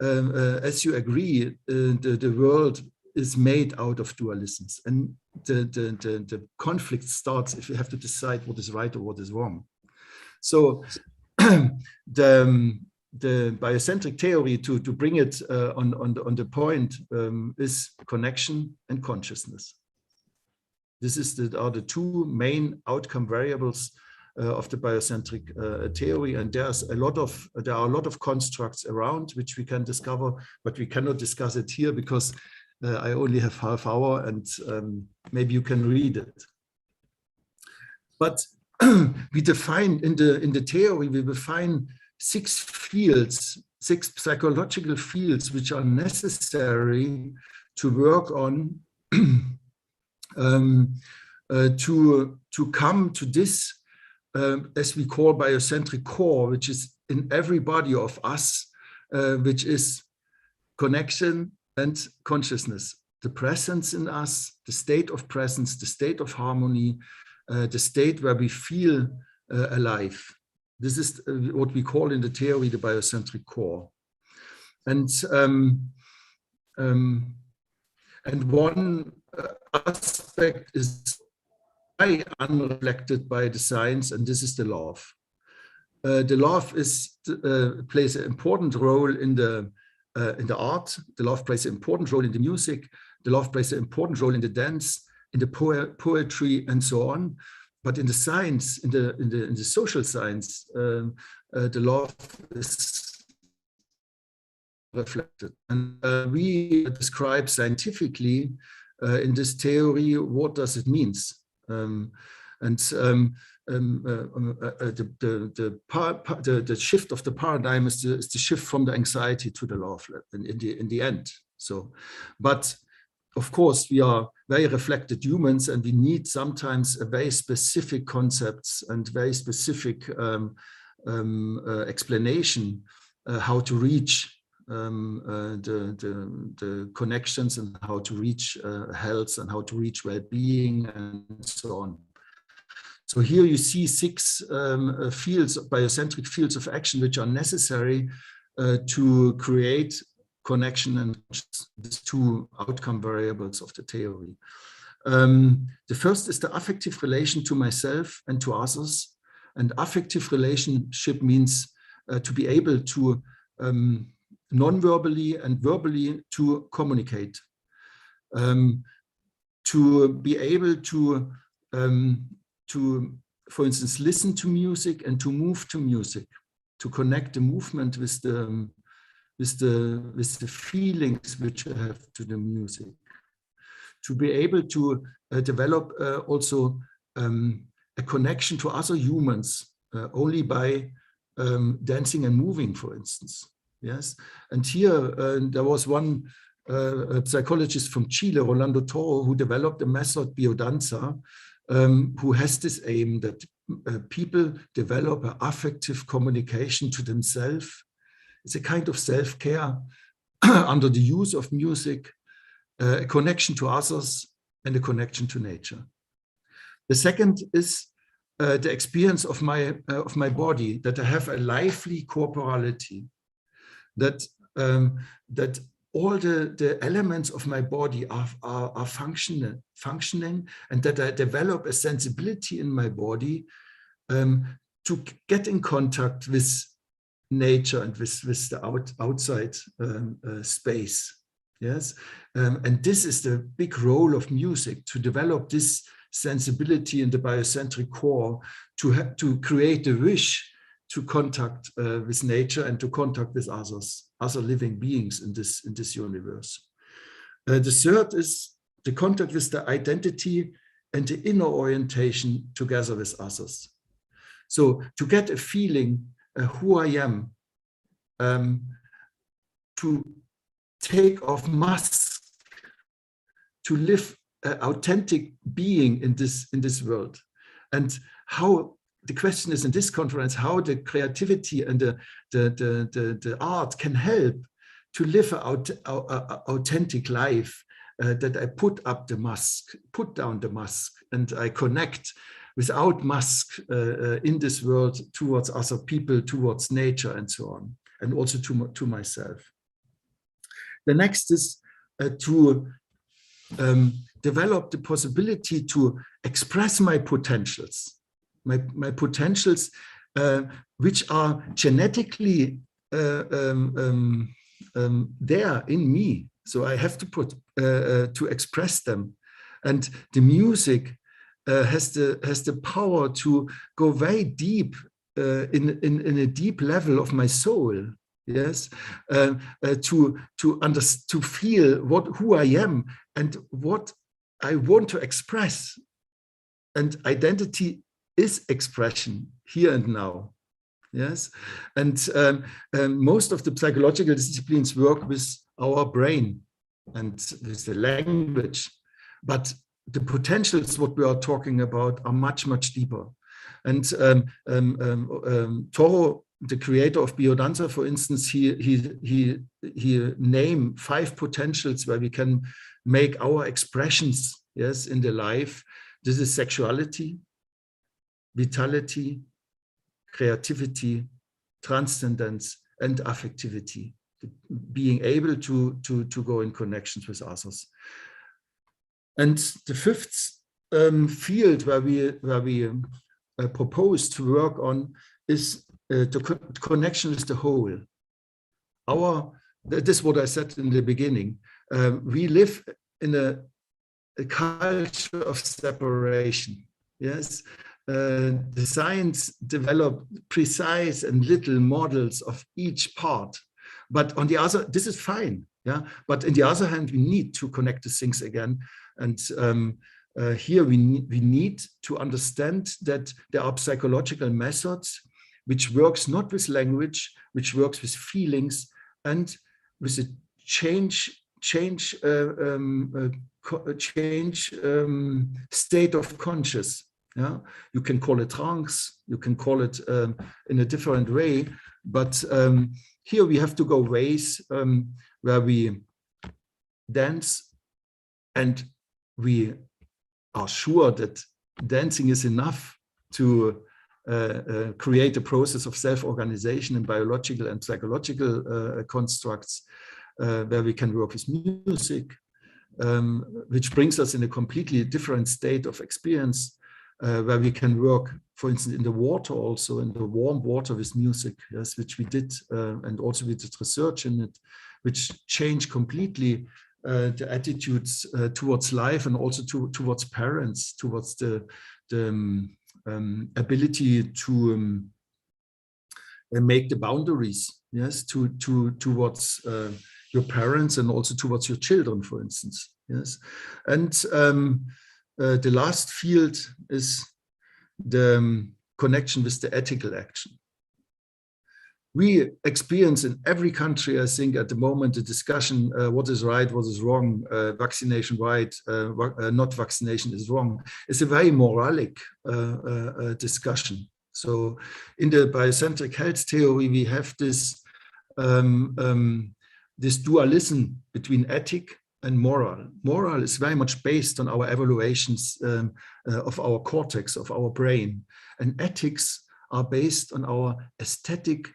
S5: as you agree, the world is made out of dualisms, and the conflict starts if you have to decide what is right or what is wrong. So the biocentric theory, to bring it on the point, is connection and consciousness. This are the two main outcome variables of the biocentric theory, and there are a lot of constructs around which we can discover, but we cannot discuss it here because I only have half hour, and maybe you can read it. But we define in the theory, we define 6 fields, 6 psychological fields which are necessary to work on to come to this, as we call biocentric core, which is in every body of us, which is connection and consciousness, the presence in us, the state of presence, the state of harmony, the state where we feel alive. This is what we call in the theory the biocentric core. And one aspect is very unreflected by the science, and this is the love. The love plays an important role in the art. The love plays an important role in the music. The love plays an important role in the dance, in the poetry, and so on. But in the science, in the social science, the love is reflected. And we describe scientifically in this theory what does it mean. The shift of the paradigm is the shift from the anxiety to the love in the end. So, but of course, we are very reflected humans, and we need sometimes a very specific concepts and very specific explanation how to reach the connections and how to reach health and how to reach well-being and so on. So here you see 6 fields, biocentric fields of action, which are necessary to create connection and these 2 outcome variables of the theory. The first is the affective relation to myself and to others. And affective relationship means to be able to non-verbally and verbally to communicate, to be able to, for instance, listen to music and to move to music, to connect the movement with the feelings which I have to the music, to be able to develop also a connection to other humans only by dancing and moving, for instance. Yes, and here there was one psychologist from Chile, Rolando Toro, who developed a method, biodanza, who has this aim that people develop an affective communication to themselves. It's a kind of self-care under the use of music, a connection to others, and a connection to nature. The second is the experience of my body, that I have a lively corporality, that that all the elements of my body are functioning, and that I develop a sensibility in my body to get in contact with nature and with the outside space. Yes, and this is the big role of music, to develop this sensibility in the biocentric core, to create a wish to contact with nature and to contact with other living beings in this universe. The third is the contact with the identity and the inner orientation together with others. So to get a feeling who I am, to take off masks, to live an authentic being in this world. And how the question is in this conference, how the creativity and the art can help to live an authentic life, that I put down the mask, and I connect without mask in this world towards other people, towards nature and so on, and also to myself. The next is to develop the possibility to express my potentials, my potentials, which are genetically there in me. So I have to express them, and the music has the power to go very deep in a deep level of my soul. Yes, to feel who I am and what I want to express. And identity is expression here and now. Yes, and most of the psychological disciplines work with our brain and with the language, but the potentials what we are talking about are much, much deeper. And Toro, the creator of biodanza, for instance, he named 5 potentials where we can make our expressions, yes, in the life. This is sexuality, vitality, creativity, transcendence, and affectivity, being able to go in connections with others. And the 5th field where we propose to work on is the connection with the whole. This is what I said in the beginning. We live in a culture of separation. Yes, the science developed precise and little models of each part. But on the other, this is fine. Yeah, but on the other hand, we need to connect the things again. And here we need to understand that there are psychological methods which works not with language, which works with feelings and with a change state of conscious. Yeah, you can call it trance, you can call it in a different way, but here we have to go ways where we dance and we are sure that dancing is enough to create a process of self-organization in biological and psychological constructs where we can work with music, which brings us in a completely different state of experience, where we can work, for instance, in the water, also in the warm water with music, yes, which we did, and also we did research in it, which changed completely the attitudes towards life and also towards parents, towards the ability to make the boundaries, yes, towards your parents and also towards your children, for instance, yes. And the last field is the connection with the ethical action. We experience in every country, I think, at the moment, the discussion, what is right, what is wrong, vaccination right, not vaccination is wrong. It's a very moralic discussion. So in the biocentric health theory, we have this, this dualism between ethic and moral. Moral is very much based on our evaluations of our cortex, of our brain. And ethics are based on our aesthetic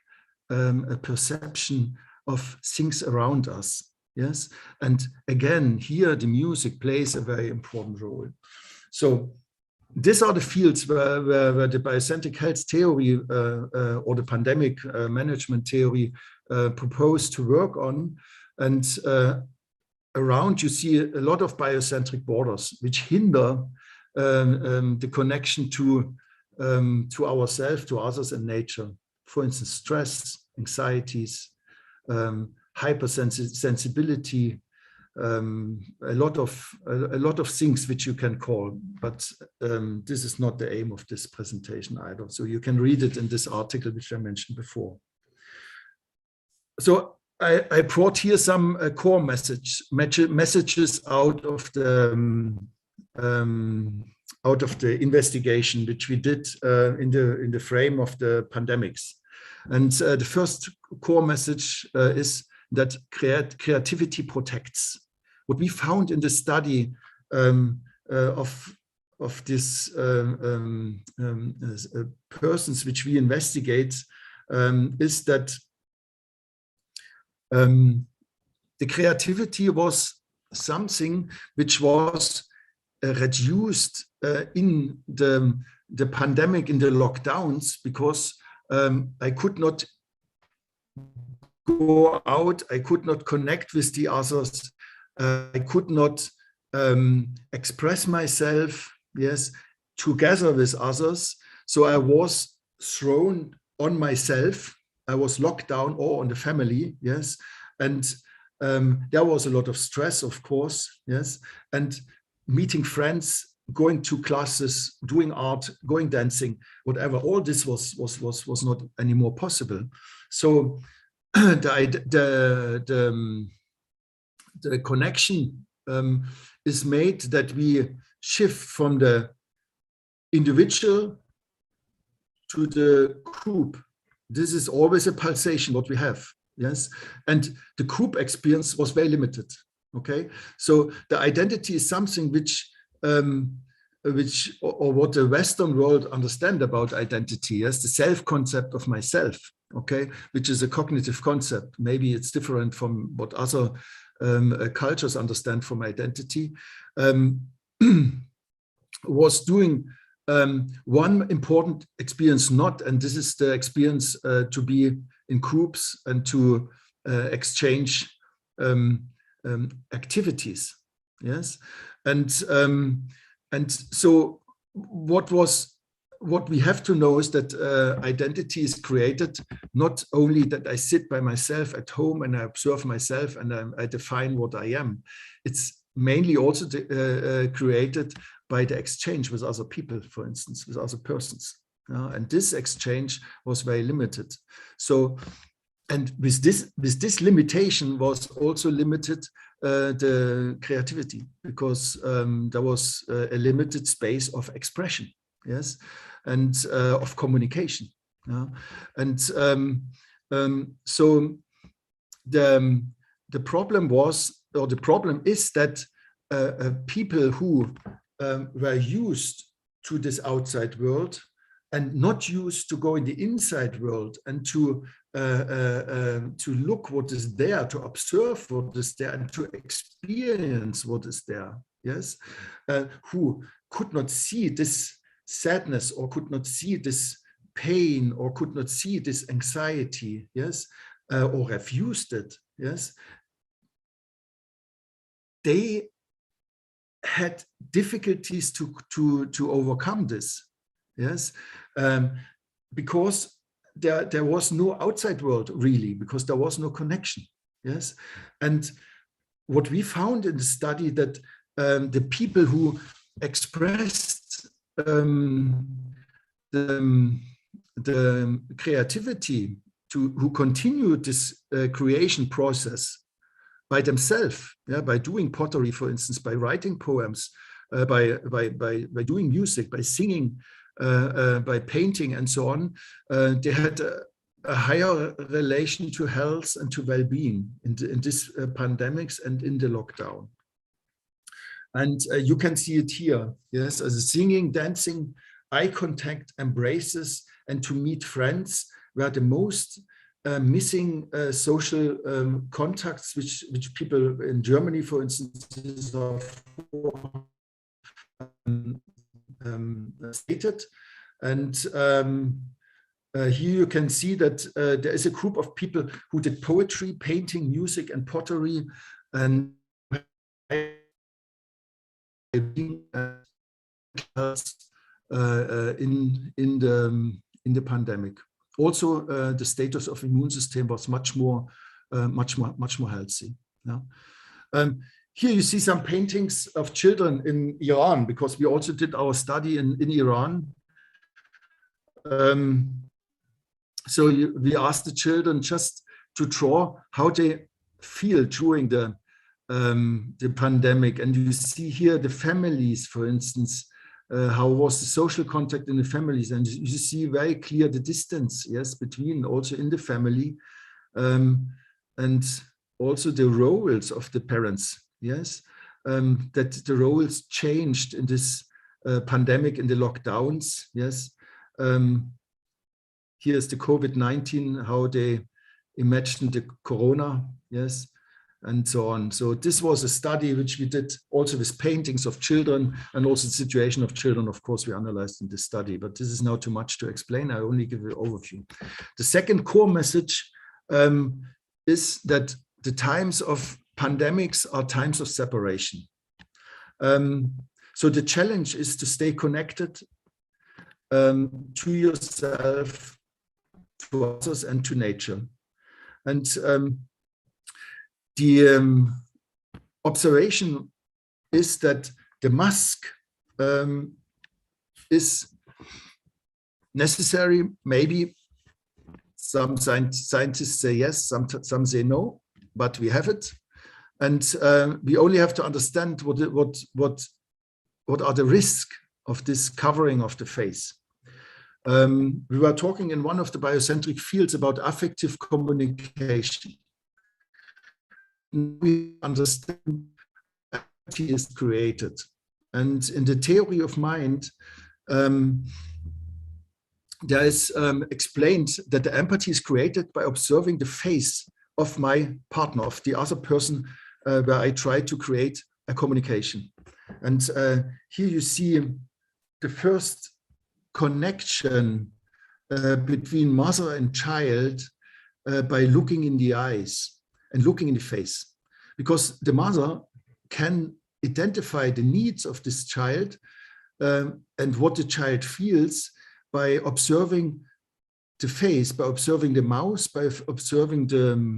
S5: perception of things around us. Yes. And again, here the music plays a very important role. So these are the fields where the biocentric health theory or the pandemic management theory propose to work on. And around you see a lot of biocentric borders which hinder the connection to ourselves, to others, and nature. For instance, stress, anxieties, hypersensibility, a lot of things which you can call, but this is not the aim of this presentation either. So you can read it in this article which I mentioned before. So I brought here some core messages out of the investigation which we did in the frame of the pandemics. And the first core message is that creativity protects. What we found in the study of these persons which we investigate is that the creativity was something which was reduced in the pandemic, in the lockdowns, because I could not go out, I could not connect with the others, I could not express myself, yes, together with others. So I was thrown on myself, I was locked down, or on the family, yes, and there was a lot of stress, of course, yes, and meeting friends, going to classes, doing art, going dancing, whatever, all this was not anymore possible. So the connection is made that we shift from the individual to the group. This is always a pulsation what we have, yes, and the group experience was very limited. Okay, so the identity is something which what the Western world understand about identity, yes, the self-concept of myself, okay, which is a cognitive concept. Maybe it's different from what other cultures understand from identity, was doing one important experience not, and this is the experience to be in groups and to exchange activities, yes, and so what we have to know is that identity is created not only that I sit by myself at home and I observe myself and I define what I am. It's mainly also created by the exchange with other people, for instance, with other persons, and this exchange was very limited. So, and with this limitation was also limited the creativity, because there was a limited space of expression. yes, and of communication. Yeah? And so the problem was, or the problem is that people who were used to this outside world and not used to go in the inside world and to look what is there, to observe what is there, and to experience what is there, yes, who could not see this sadness, or could not see this pain, or could not see this anxiety, yes, or refused it, yes, they had difficulties to overcome this, yes, because there was no outside world really, because there was no connection, yes. And what we found in the study, that the people who expressed the creativity, who continued this creation process by themselves, yeah, by doing pottery, for instance, by writing poems, by doing music, by singing, by painting, and so on, they had a higher relation to health and to well-being in this pandemics and in the lockdown. And you can see it here, yes, as a singing, dancing, eye contact, embraces, and to meet friends were the most missing social contacts, which people in Germany, for instance, stated. And here you can see that there is a group of people who did poetry, painting, music, and pottery, and in the pandemic. Also, the status of immune system was much more healthy. Yeah? Here you see some paintings of children in Iran, because we also did our study in Iran. So we asked the children just to draw how they feel during the pandemic. And you see here the families, for instance, how was the social contact in the families, and you see very clear the distance, yes, between also in the family, and also the roles of the parents, yes, that the roles changed in this pandemic, in the lockdowns, yes. Here's the COVID-19, how they imagined the corona, yes, and so on. So this was a study which we did also with paintings of children, and also the situation of children, of course, we analyzed in this study, but this is now too much to explain. I only give an overview. The second core message is that the times of pandemics are times of separation. So the challenge is to stay connected to yourself, to others, and to nature. And the observation is that the mask is necessary. Maybe some scientists say yes, some say no, but we have it. And we only have to understand what are the risks of this covering of the face. We were talking in one of the biocentric fields about affective communication. We understand empathy is created. And in the theory of mind, there is explained that the empathy is created by observing the face of my partner, of the other person, where I try to create a communication. And here you see the first connection between mother and child by looking in the eyes and looking in the face, because the mother can identify the needs of this child and what the child feels by observing the face, by observing the mouth, by observing the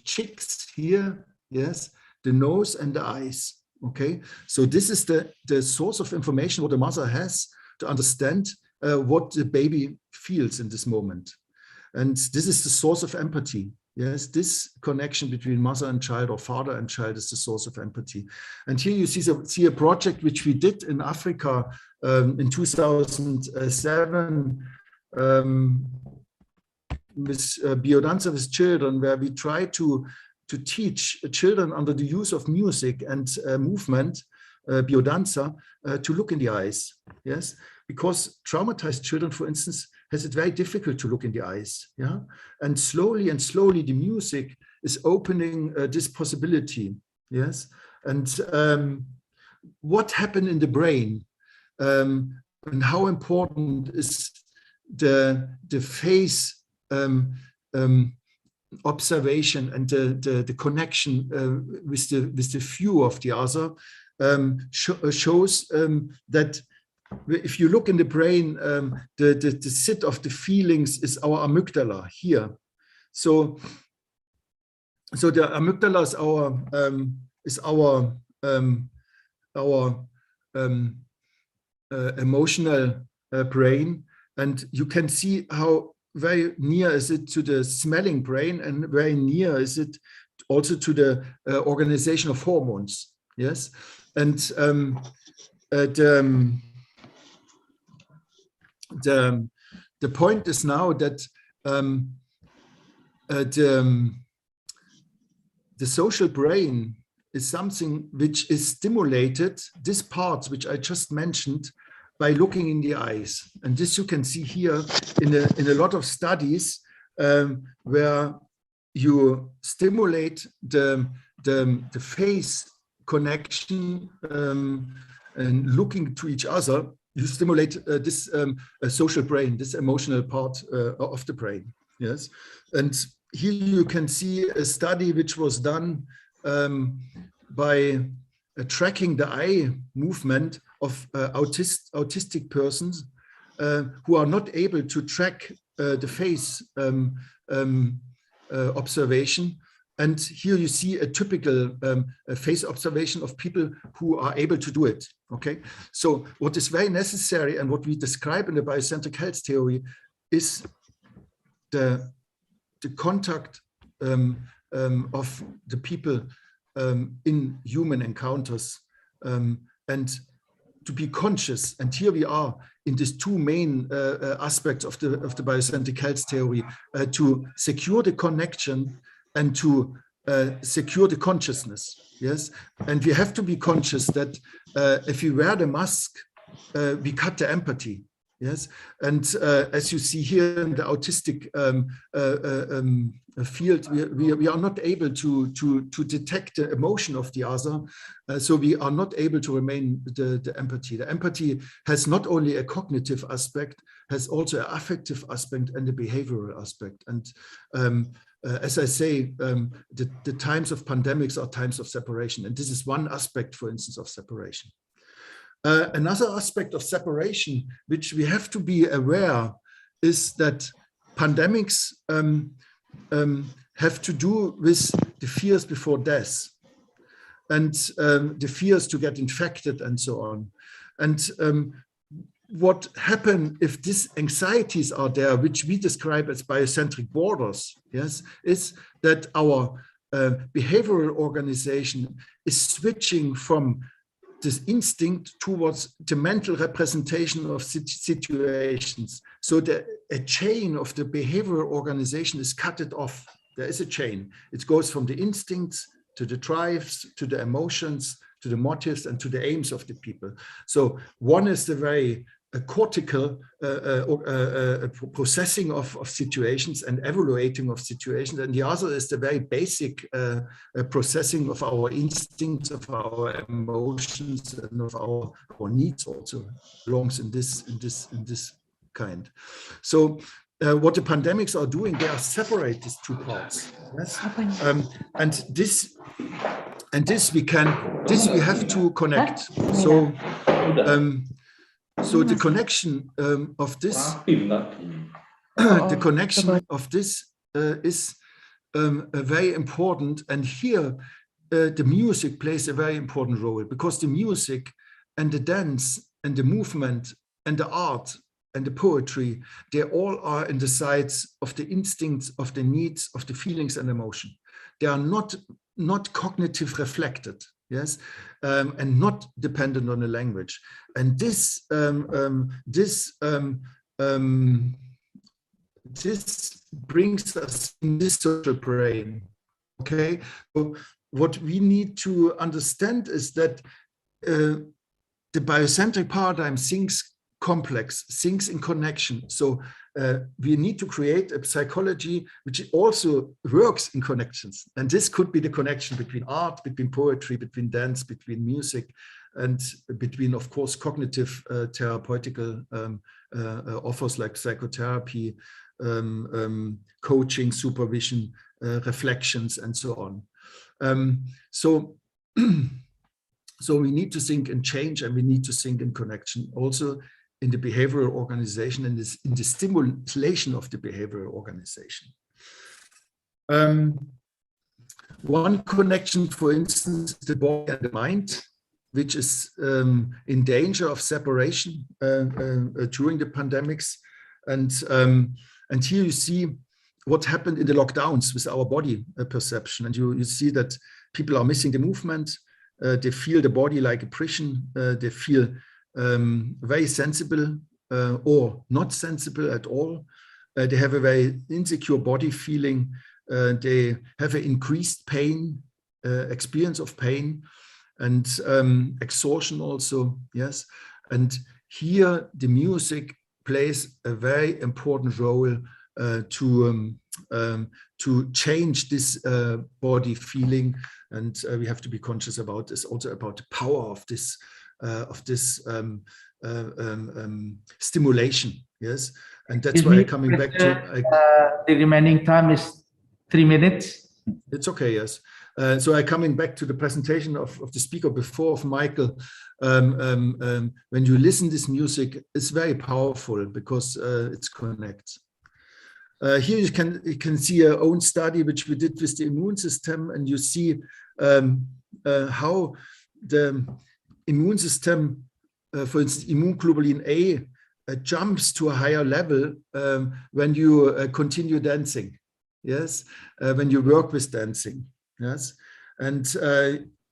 S5: cheeks here, yes, the nose and the eyes. Okay, so this is the source of information what the mother has to understand what the baby feels in this moment. And this is the source of empathy. Yes, this connection between mother and child or father and child is the source of empathy. And here you see a project which we did in Africa in 2007 with biodanza with children, where we try to teach children under the use of music and movement, biodanza, to look in the eyes. Yes, because traumatized children, for instance, has it very difficult to look in the eyes. Yeah, and slowly the music is opening this possibility. Yes, and what happened in the brain, and how important is the face observation and the connection with the view of the other, shows that if you look in the brain, the seat of the feelings is our amygdala here. So the amygdala is our emotional brain, and you can see how very near is it to the smelling brain, and very near is it also to the organization of hormones. Yes, and the point is now that the social brain is something which is stimulated, these parts which I just mentioned, by looking in the eyes. And this you can see here in a lot of studies where you stimulate the face connection and looking to each other. You stimulate this social brain, this emotional part of the brain. Yes, and here you can see a study which was done by tracking the eye movement of autistic persons who are not able to track the face observation. And here you see a typical face observation of people who are able to do it. Okay, so what is very necessary and what we describe in the biocentric health theory is the contact of the people in human encounters, and to be conscious. And here we are in these two main aspects of the biocentric health theory, to secure the connection and to secure the consciousness. Yes, and we have to be conscious that if we wear the mask, we cut the empathy. Yes, and as you see here in the autistic field, we are not able to detect the emotion of the other, so we are not able to remain the empathy. The empathy has not only a cognitive aspect, has also an affective aspect and a behavioral aspect. And as I say, the times of pandemics are times of separation, and this is one aspect, for instance, of separation. Another aspect of separation, which we have to be aware, is that pandemics have to do with the fears before death, and the fears to get infected and so on. And what happens if these anxieties are there, which we describe as biocentric borders, yes, is that our behavioral organization is switching from this instinct towards the mental representation of situations. So a chain of the behavioral organization is cut off. There is a chain. It goes from the instincts to the drives, to the emotions, to the motives, and to the aims of the people. So one is the very cortical processing of situations and evaluating of situations, and the other is the very basic processing of our instincts, of our emotions, and of our needs. Also belongs in this kind. So what the pandemics are doing, they are separate these two parts. Yes, and this we have to connect. So. So the connection of this, is very important, and here the music plays a very important role, because the music and the dance and the movement and the art and the poetry, they all are in the sides of the instincts, of the needs, of the feelings and emotion. They are not cognitive reflected, yes, and not dependent on the language. And this brings us in this social brain. Okay, so what we need to understand is that the biocentric paradigm thinks complex, thinks in connection. So we need to create a psychology which also works in connections. And this could be the connection between art, between poetry, between dance, between music, and between, of course, cognitive therapeutical offers like psychotherapy, coaching, supervision, reflections, and so on. So we need to think in change, and we need to think in connection, also in the behavioral organization and in the stimulation of the behavioral organization. One connection, for instance, the body and the mind, which is in danger of separation during the pandemics. And here you see what happened in the lockdowns with our body perception. And you see that people are missing the movement. They feel the body like a prison. They feel very sensible or not sensible at all. They have a very insecure body feeling. They have an increased pain, experience of pain, and exhaustion also, yes. And here the music plays a very important role to change this body feeling. And we have to be conscious about this, also about the power of this stimulation, yes. And that's why I'm coming back to
S2: the remaining time is 3 minutes.
S5: It's okay, yes. So I'm coming back to the presentation of the speaker before, of Michael. When you listen to this music, it's very powerful because it connects. Here you can see our own study which we did with the immune system, and you see how the immune system, for instance, immunoglobulin A, jumps to a higher level when you continue dancing. Yes, when you work with dancing. Yes, and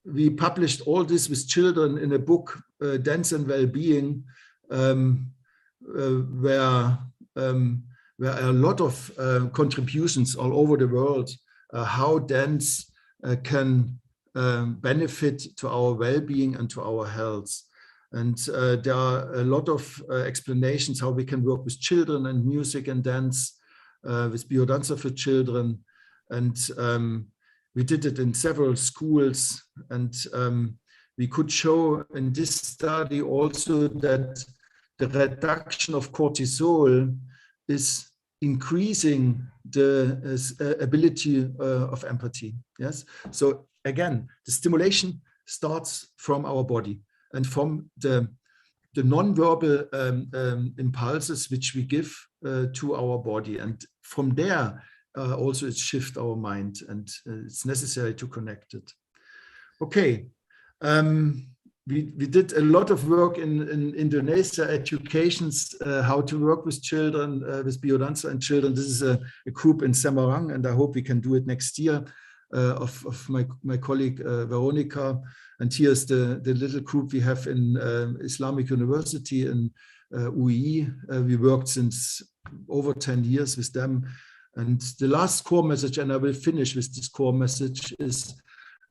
S5: we published all this with children in a book, Dance and Well-Being, where a lot of contributions all over the world, how dance can benefit to our well-being and to our health. And there are a lot of explanations how we can work with children and music and dance, with biodanza for children. And we did it in several schools. And we could show in this study also that the reduction of cortisol is increasing the ability of empathy. Yes. So again, the stimulation starts from our body and from the non-verbal impulses which we give to our body, and from there also it shifts our mind, and it's necessary to connect it. Okay. We did a lot of work in Indonesia, educations, how to work with children, with biodanza and children. This is a group in Semarang, and I hope we can do it next year, of my colleague Veronica. And here's the little group we have in Islamic University in UI. We worked since over 10 years with them. And the last core message, and I will finish with this core message, is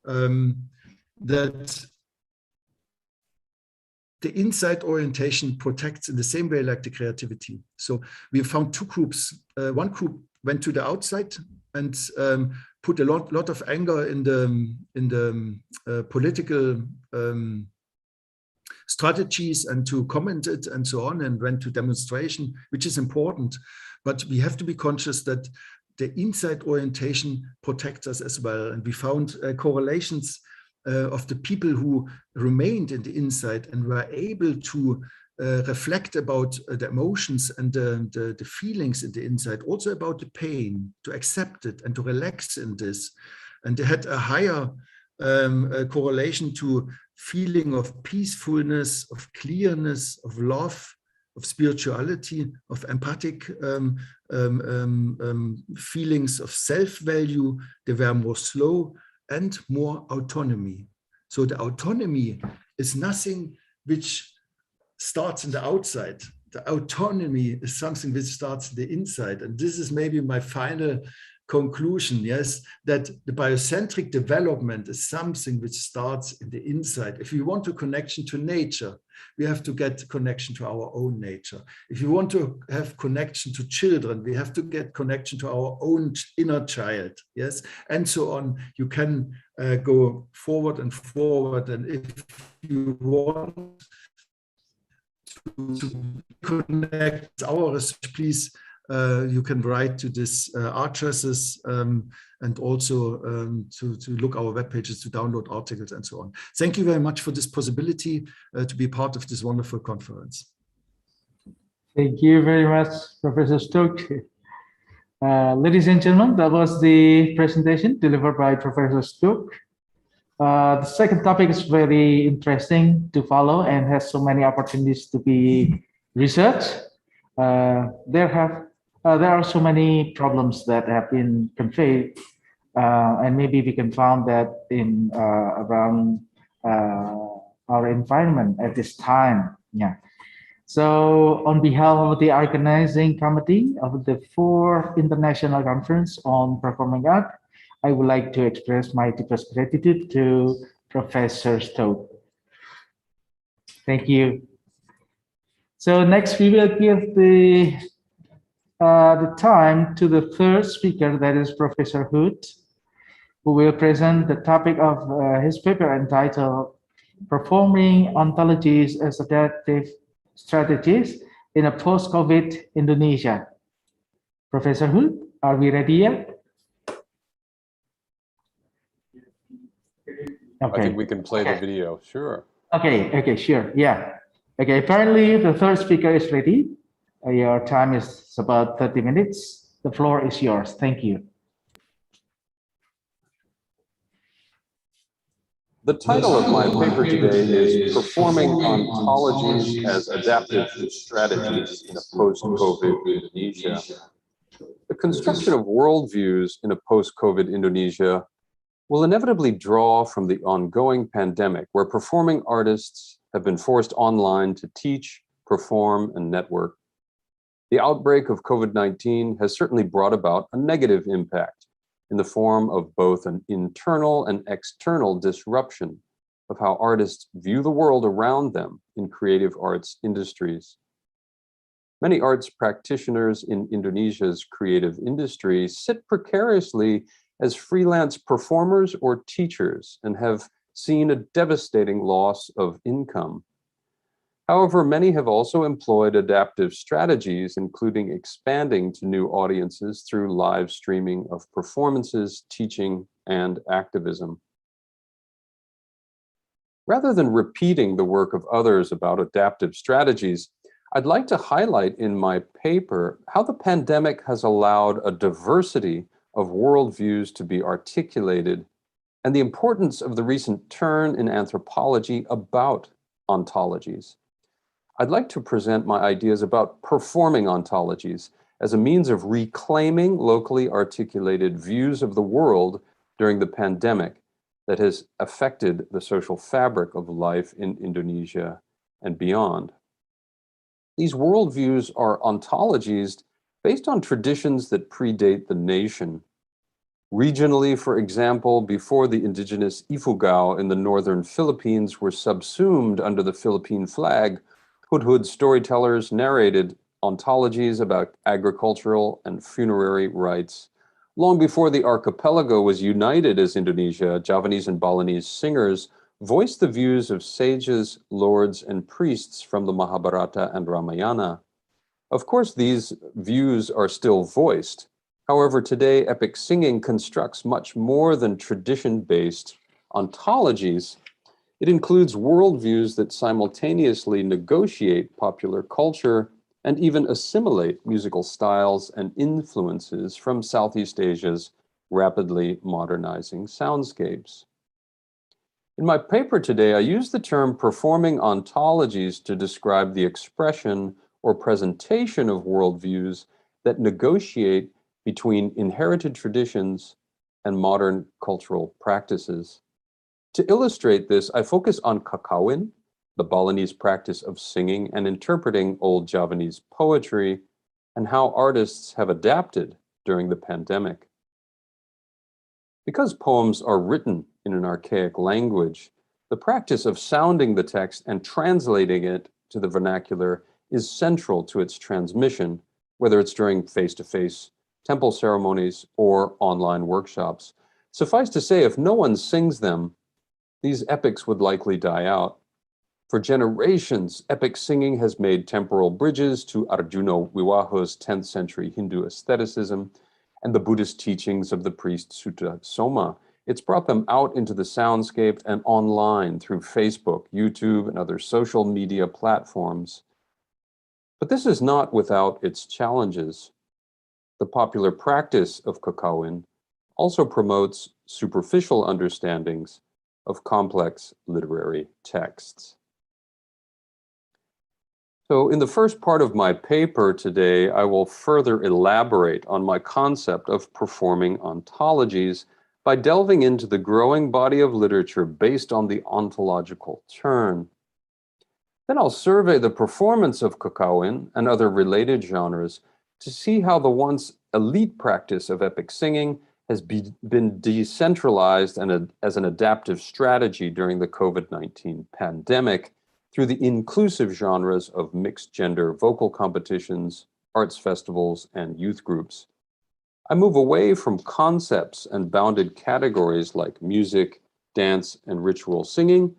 S5: that the inside orientation protects in the same way like the creativity. So we found two groups. One group went to the outside and put a lot of anger in the political strategies and to comment it and so on, and went to demonstration, which is important. But we have to be conscious that the inside orientation protects us as well. And we found correlations of the people who remained in the inside and were able to reflect about the emotions and the feelings in the inside, also about the pain, to accept it and to relax in this. And they had a higher correlation to feeling of peacefulness, of clearness, of love, of spirituality, of empathic feelings of self-value. They were more slow and more autonomy. So the autonomy is nothing which starts in the outside. The autonomy is something which starts in the inside. And this is maybe my final conclusion, yes, that the biocentric development is something which starts in the inside. If we want a connection to nature, we have to get connection to our own nature. If you want to have connection to children, we have to get connection to our own inner child, yes, and so on. You can go forward and forward. And if you want to connect our research, please, you can write to this addresses and also to look our web pages, to download articles and so on. Thank you very much for this possibility to be part of this wonderful conference.
S2: Thank you very much, Professor Stokes. Ladies and gentlemen, that was the presentation delivered by Professor Stokes. The second topic is very interesting to follow and has so many opportunities to be researched. There are so many problems that have been conveyed, and maybe we can find that in around our environment at this time. Yeah. So on behalf of the organizing committee of the 4th International Conference on Performing Art, I would like to express my deepest gratitude to Professor Stokes. Thank you. So next we will give the time to the third speaker, that is Professor Hood, who will present the topic of his paper entitled Performing Ontologies as Adaptive Strategies in a Post-COVID Indonesia. Professor Hood, are we ready yet? Okay.
S6: I think we can play the video, sure.
S2: Okay, sure, yeah. Okay, apparently the third speaker is ready. Your time is about 30 minutes. The floor is yours. Thank you.
S6: The title of my paper today is Performing Ontologies as Adaptive Strategies in a Post-COVID Indonesia. The construction of worldviews in a post-COVID Indonesia will inevitably draw from the ongoing pandemic, where performing artists have been forced online to teach, perform, and network. The outbreak of COVID-19 has certainly brought about a negative impact in the form of both an internal and external disruption of how artists view the world around them in creative arts industries. Many arts practitioners in Indonesia's creative industry sit precariously as freelance performers or teachers and have seen a devastating loss of income. However, many have also employed adaptive strategies, including expanding to new audiences through live streaming of performances, teaching, and activism. Rather than repeating the work of others about adaptive strategies, I'd like to highlight in my paper how the pandemic has allowed a diversity of worldviews to be articulated and the importance of the recent turn in anthropology about ontologies. I'd like to present my ideas about performing ontologies as a means of reclaiming locally articulated views of the world during the pandemic that has affected the social fabric of life in Indonesia and beyond. These worldviews are ontologies based on traditions that predate the nation. Regionally, for example, before the indigenous Ifugao in the northern Philippines were subsumed under the Philippine flag, Hudhud storytellers narrated ontologies about agricultural and funerary rites. Long before the archipelago was united as Indonesia, Javanese and Balinese singers voiced the views of sages, lords, and priests from the Mahabharata and Ramayana. Of course, these views are still voiced. However, today, epic singing constructs much more than tradition-based ontologies. It includes worldviews that simultaneously negotiate popular culture and even assimilate musical styles and influences from Southeast Asia's rapidly modernizing soundscapes. In my paper today, I use the term performing ontologies to describe the expression or presentation of worldviews that negotiate between inherited traditions and modern cultural practices. To illustrate this, I focus on kakawin, the Balinese practice of singing and interpreting old Javanese poetry, and how artists have adapted during the pandemic. Because poems are written in an archaic language, the practice of sounding the text and translating it to the vernacular is central to its transmission, whether it's during face-to-face temple ceremonies or online workshops. Suffice to say, if no one sings them, these epics would likely die out. For generations, epic singing has made temporal bridges to Arjuna Wiwaha's 10th century Hindu aestheticism and the Buddhist teachings of the priest Sutta Soma. It's brought them out into the soundscape and online through Facebook, YouTube, and other social media platforms. But this is not without its challenges. The popular practice of kakawin also promotes superficial understandings of complex literary texts. So in the first part of my paper today, I will further elaborate on my concept of performing ontologies by delving into the growing body of literature based on the ontological turn. Then I'll survey the performance of kakawin and other related genres to see how the once elite practice of epic singing has been decentralized and as an adaptive strategy during the COVID-19 pandemic through the inclusive genres of mixed gender vocal competitions, arts festivals, and youth groups. I move away from concepts and bounded categories like music, dance, and ritual singing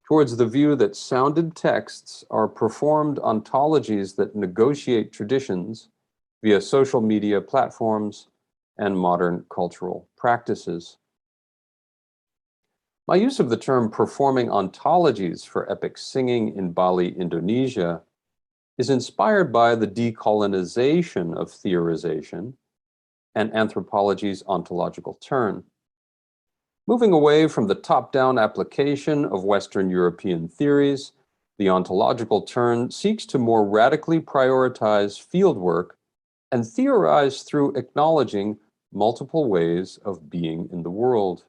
S6: towards the view that sounded texts are performed ontologies that negotiate traditions via social media platforms and modern cultural practices. My use of the term performing ontologies for epic singing in Bali, Indonesia, is inspired by the decolonization of theorization and anthropology's ontological turn. Moving away from the top-down application of Western European theories, the ontological turn seeks to more radically prioritize fieldwork and theorize through acknowledging multiple ways of being in the world.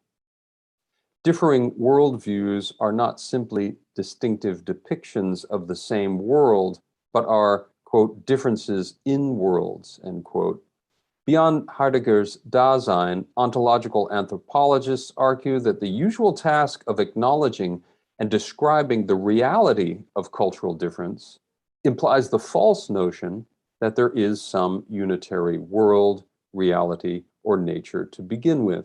S6: Differing worldviews are not simply distinctive depictions of the same world, but are, quote, differences in worlds, end quote. Beyond Heidegger's Dasein, ontological anthropologists argue that the usual task of acknowledging and describing the reality of cultural difference implies the false notion that there is some unitary world, reality, or nature to begin with.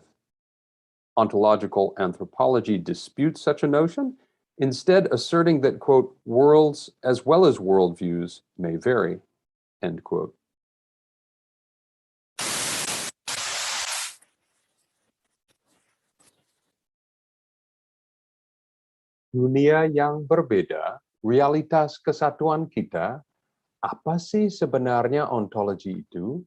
S6: Ontological anthropology disputes such a notion, instead asserting that, quote, worlds as well as worldviews may vary, end quote. Dunia yang berbeda, realitas kesatuan kita, apa sih sebenarnya ontologi itu?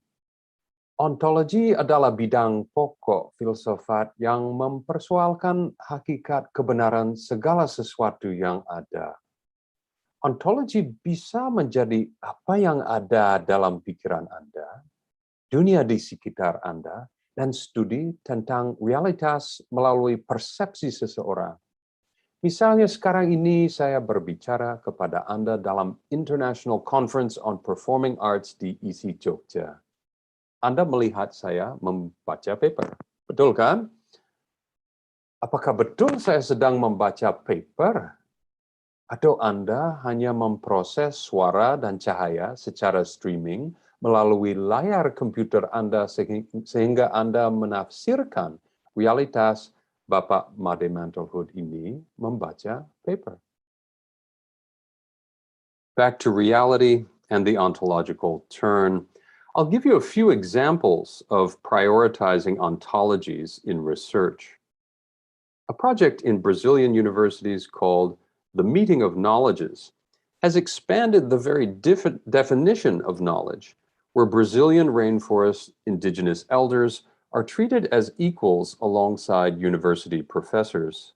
S6: Ontologi adalah bidang pokok filsafat yang mempersoalkan hakikat kebenaran segala sesuatu yang ada. Ontologi bisa menjadi apa yang ada dalam pikiran Anda, dunia di sekitar Anda, dan studi tentang realitas melalui persepsi seseorang. Misalnya sekarang ini saya berbicara kepada Anda dalam International Conference on Performing Arts di ICI Jogja. Anda melihat saya membaca paper, betul kan? Apakah betul saya sedang membaca paper? Atau Anda hanya memproses suara dan cahaya secara streaming melalui layar komputer Anda sehingga Anda menafsirkan realitas Bapak Made Mantelhood ini membaca paper. Back to reality and the ontological turn. I'll give you a few examples of prioritizing ontologies in research. A project in Brazilian universities called The Meeting of Knowledges has expanded the very definition of knowledge, where Brazilian rainforest indigenous elders are treated as equals alongside university professors.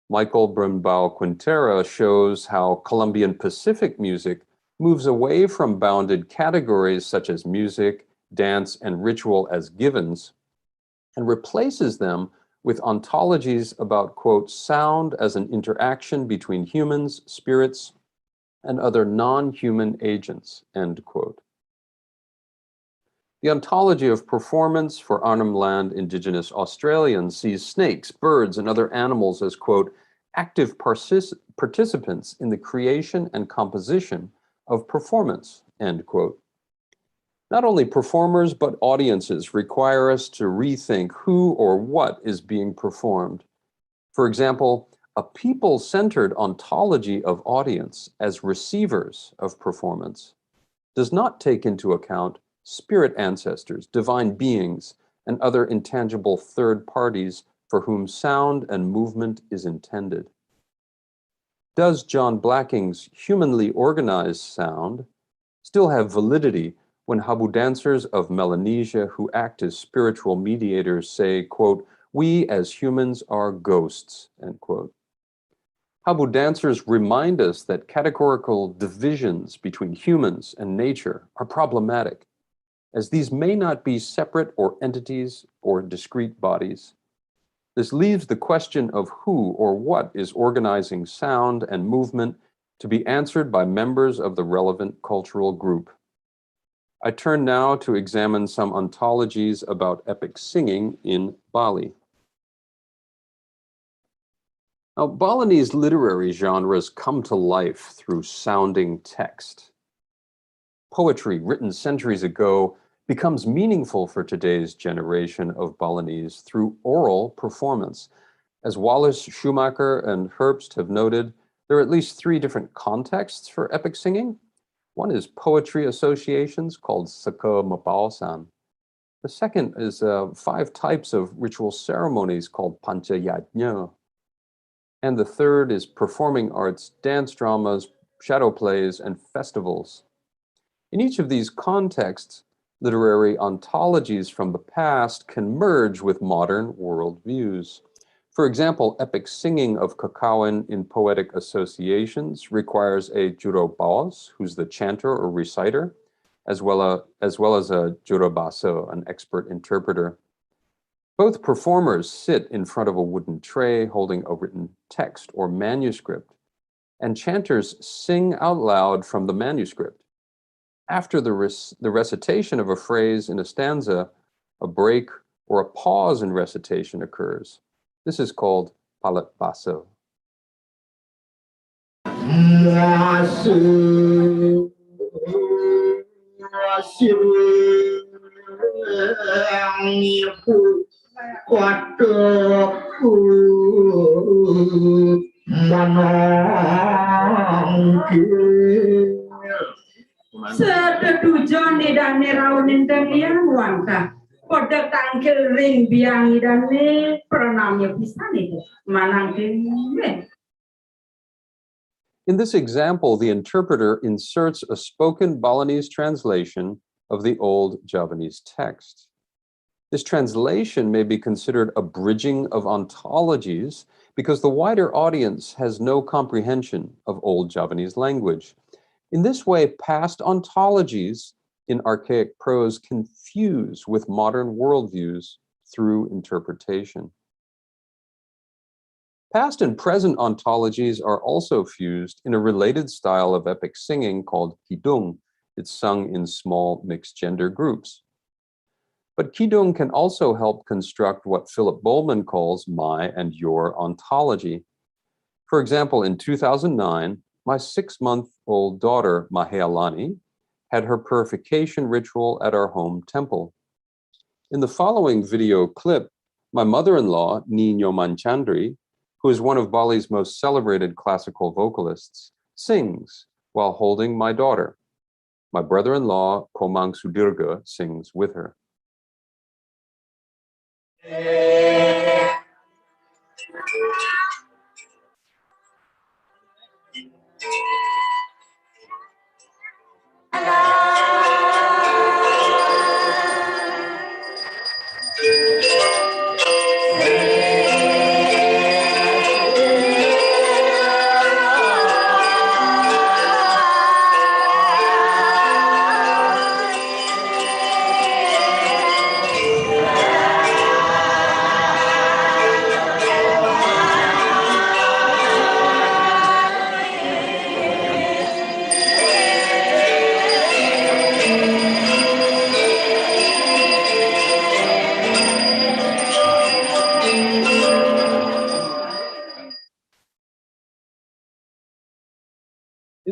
S6: Michael Brumbau Quintera shows how Colombian Pacific music moves away from bounded categories such as music, dance, and ritual as givens, and replaces them with ontologies about, quote, sound as an interaction between humans, spirits, and other non-human agents, end quote. The ontology of performance for Arnhem Land Indigenous Australians sees snakes, birds, and other animals as, quote, active participants in the creation and composition of performance, end quote. Not only performers, but audiences require us to rethink who or what is being performed. For example, a people-centered ontology of audience as receivers of performance does not take into account spirit ancestors, divine beings, and other intangible third parties for whom sound and movement is intended. Does John Blacking's humanly organized sound still have validity when Habu dancers of Melanesia who act as spiritual mediators say, quote, we as humans are ghosts, end quote? Habu dancers remind us that categorical divisions between humans and nature are problematic, as these may not be separate or entities or discrete bodies. This leaves the question of who or what is organizing sound and movement to be answered by members of the relevant cultural group. I turn now to examine some ontologies about epic singing in Bali. Now, Balinese literary genres come to life through sounding text. Poetry written centuries ago becomes meaningful for today's generation of Balinese through oral performance. As Wallace, Schumacher, and Herbst have noted, there are at least 3 different contexts for epic singing. One is poetry associations called Saka Mapaosan. The second is 5 types of ritual ceremonies called Panchayajna. And the third is performing arts, dance dramas, shadow plays, and festivals. In each of these contexts, literary ontologies from the past can merge with modern worldviews. For example, epic singing of Kakawin in poetic associations requires a jurobaos, who's the chanter or reciter, as well as a jurobaso, an expert interpreter. Both performers sit in front of a wooden tray holding a written text or manuscript, and chanters sing out loud from the manuscript. After the recitation of a phrase in a stanza, a break or a pause in recitation occurs. This is called palat baso.
S7: Setujuan dan neraunin yang wangka pada tangkil ring biang dan ne pranamnya bisa nih manangkin.
S6: In this example, the interpreter inserts a spoken Balinese translation of the old Javanese text. This translation may be considered a bridging of ontologies because the wider audience has no comprehension of old Javanese language. In this way, past ontologies in archaic prose can fuse with modern worldviews through interpretation. Past and present ontologies are also fused in a related style of epic singing called kidung. It's sung in small mixed gender groups. But kidung can also help construct what Philip Bowman calls my and your ontology. For example, in 2009, my 6-month-old daughter, Mahealani, had her purification ritual at our home temple. In the following video clip, my mother-in-law, Ninyo Manchandri, who is one of Bali's most celebrated classical vocalists, sings while holding my daughter. My brother-in-law, Komang Sudirga, sings with her.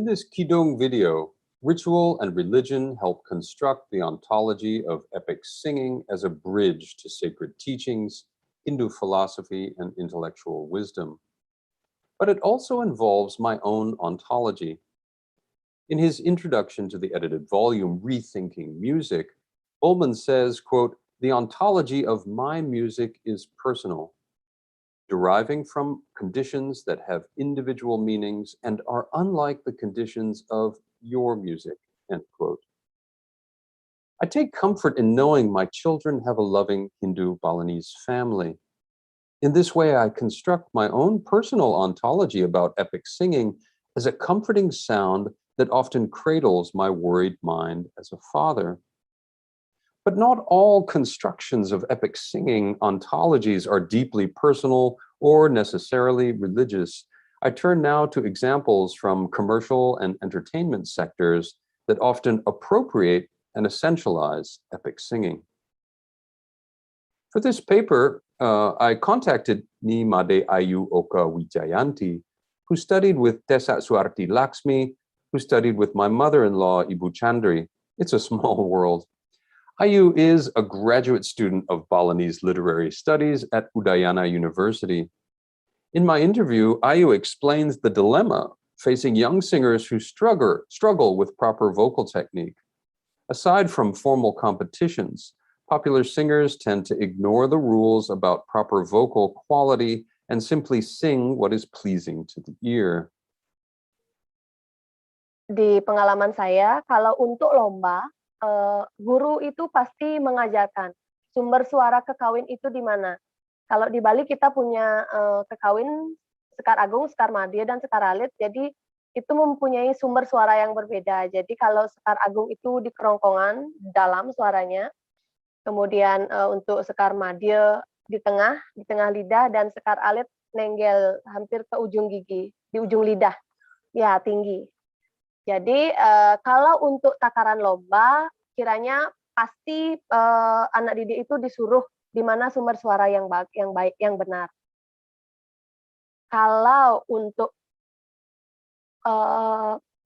S6: In this Kidong video, ritual and religion help construct the ontology of epic singing as a bridge to sacred teachings, Hindu philosophy, and intellectual wisdom. But it also involves my own ontology. In his introduction to the edited volume, Rethinking Music, Ullman says, quote, "The ontology of my music is personal, deriving from conditions that have individual meanings and are unlike the conditions of your music," end quote. I take comfort in knowing my children have a loving Hindu Balinese family. In this way, I construct my own personal ontology about epic singing as a comforting sound that often cradles my worried mind as a father. But not all constructions of epic singing ontologies are deeply personal or necessarily religious. I turn now to examples from commercial and entertainment sectors that often appropriate and essentialize epic singing. For this paper, I contacted Ni Made Ayu Oka Wijayanti, who studied with Tessa Suarti Laxmi, who studied with my mother-in-law, Ibu Chandri. It's a small world. Ayu is a graduate student of Balinese literary studies at Udayana University. In my interview, Ayu explains the dilemma facing young singers who struggle with proper vocal technique. Aside from formal competitions, popular singers tend to ignore the rules about proper vocal quality and simply sing what is pleasing to the ear.
S8: Di pengalaman saya, kalau untuk lomba, guru itu pasti mengajarkan sumber suara kekawin itu di mana. Kalau di Bali kita punya kekawin sekar agung, sekar madya, dan sekar alit, jadi itu mempunyai sumber suara yang berbeda. Jadi kalau sekar agung itu di kerongkongan, dalam suaranya, kemudian untuk sekar madya di tengah lidah, dan sekar alit nenggel hampir ke ujung gigi, di ujung lidah, ya tinggi. Jadi kalau untuk takaran lomba, kiranya pasti anak didik itu disuruh di mana sumber suara yang baik, yang benar. Kalau untuk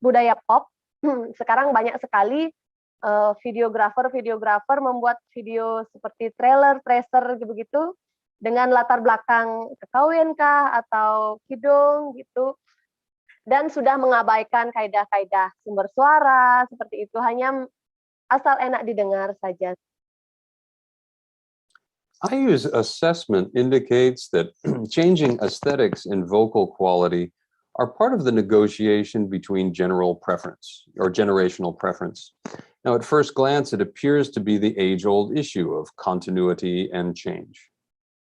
S8: budaya pop, sekarang banyak sekali videografer membuat video seperti trailer, tracer begitu, dengan latar belakang kekawin kah atau kidung gitu. Dan sudah mengabaikan kaidah-kaidah sumber suara seperti itu, hanya asal enak didengar saja.
S6: Ayu's assessment indicates that changing aesthetics in vocal quality are part of the negotiation between general preference or generational preference. Now, at first glance, it appears to be the age-old issue of continuity and change.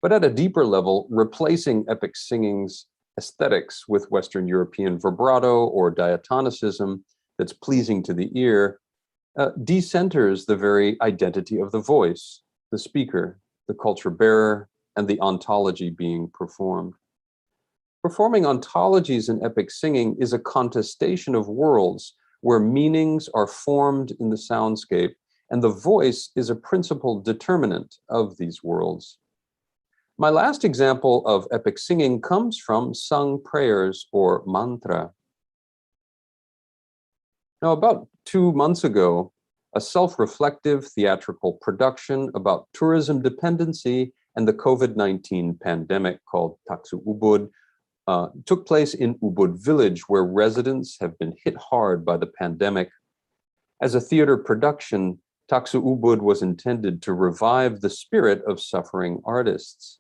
S6: But at a deeper level, replacing epic singing's aesthetics with Western European vibrato or diatonicism that's pleasing to the ear decenters the very identity of the voice, the speaker, the culture bearer, and the ontology being performed. Performing ontologies in epic singing is a contestation of worlds where meanings are formed in the soundscape, and the voice is a principal determinant of these worlds. My last example of epic singing comes from sung prayers or mantra. Now, about 2 months ago, a self-reflective theatrical production about tourism dependency and the COVID-19 pandemic called Taksu Ubud took place in Ubud village, where residents have been hit hard by the pandemic. As a theater production, Taksu Ubud was intended to revive the spirit of suffering artists.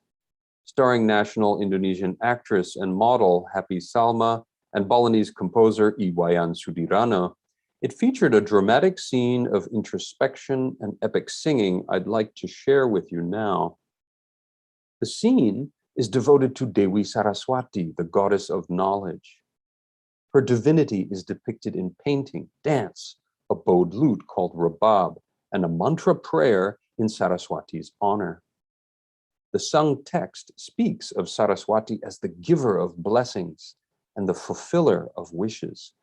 S6: Starring national Indonesian actress and model Happy Salma and Balinese composer Iwayan Sudirano, it featured a dramatic scene of introspection and epic singing I'd like to share with you now. The scene is devoted to Dewi Saraswati, the goddess of knowledge. Her divinity is depicted in painting, dance, a bowed lute called rabab, and a mantra prayer in Saraswati's honor. The sung text speaks of Saraswati as the giver of blessings and the fulfiller of wishes,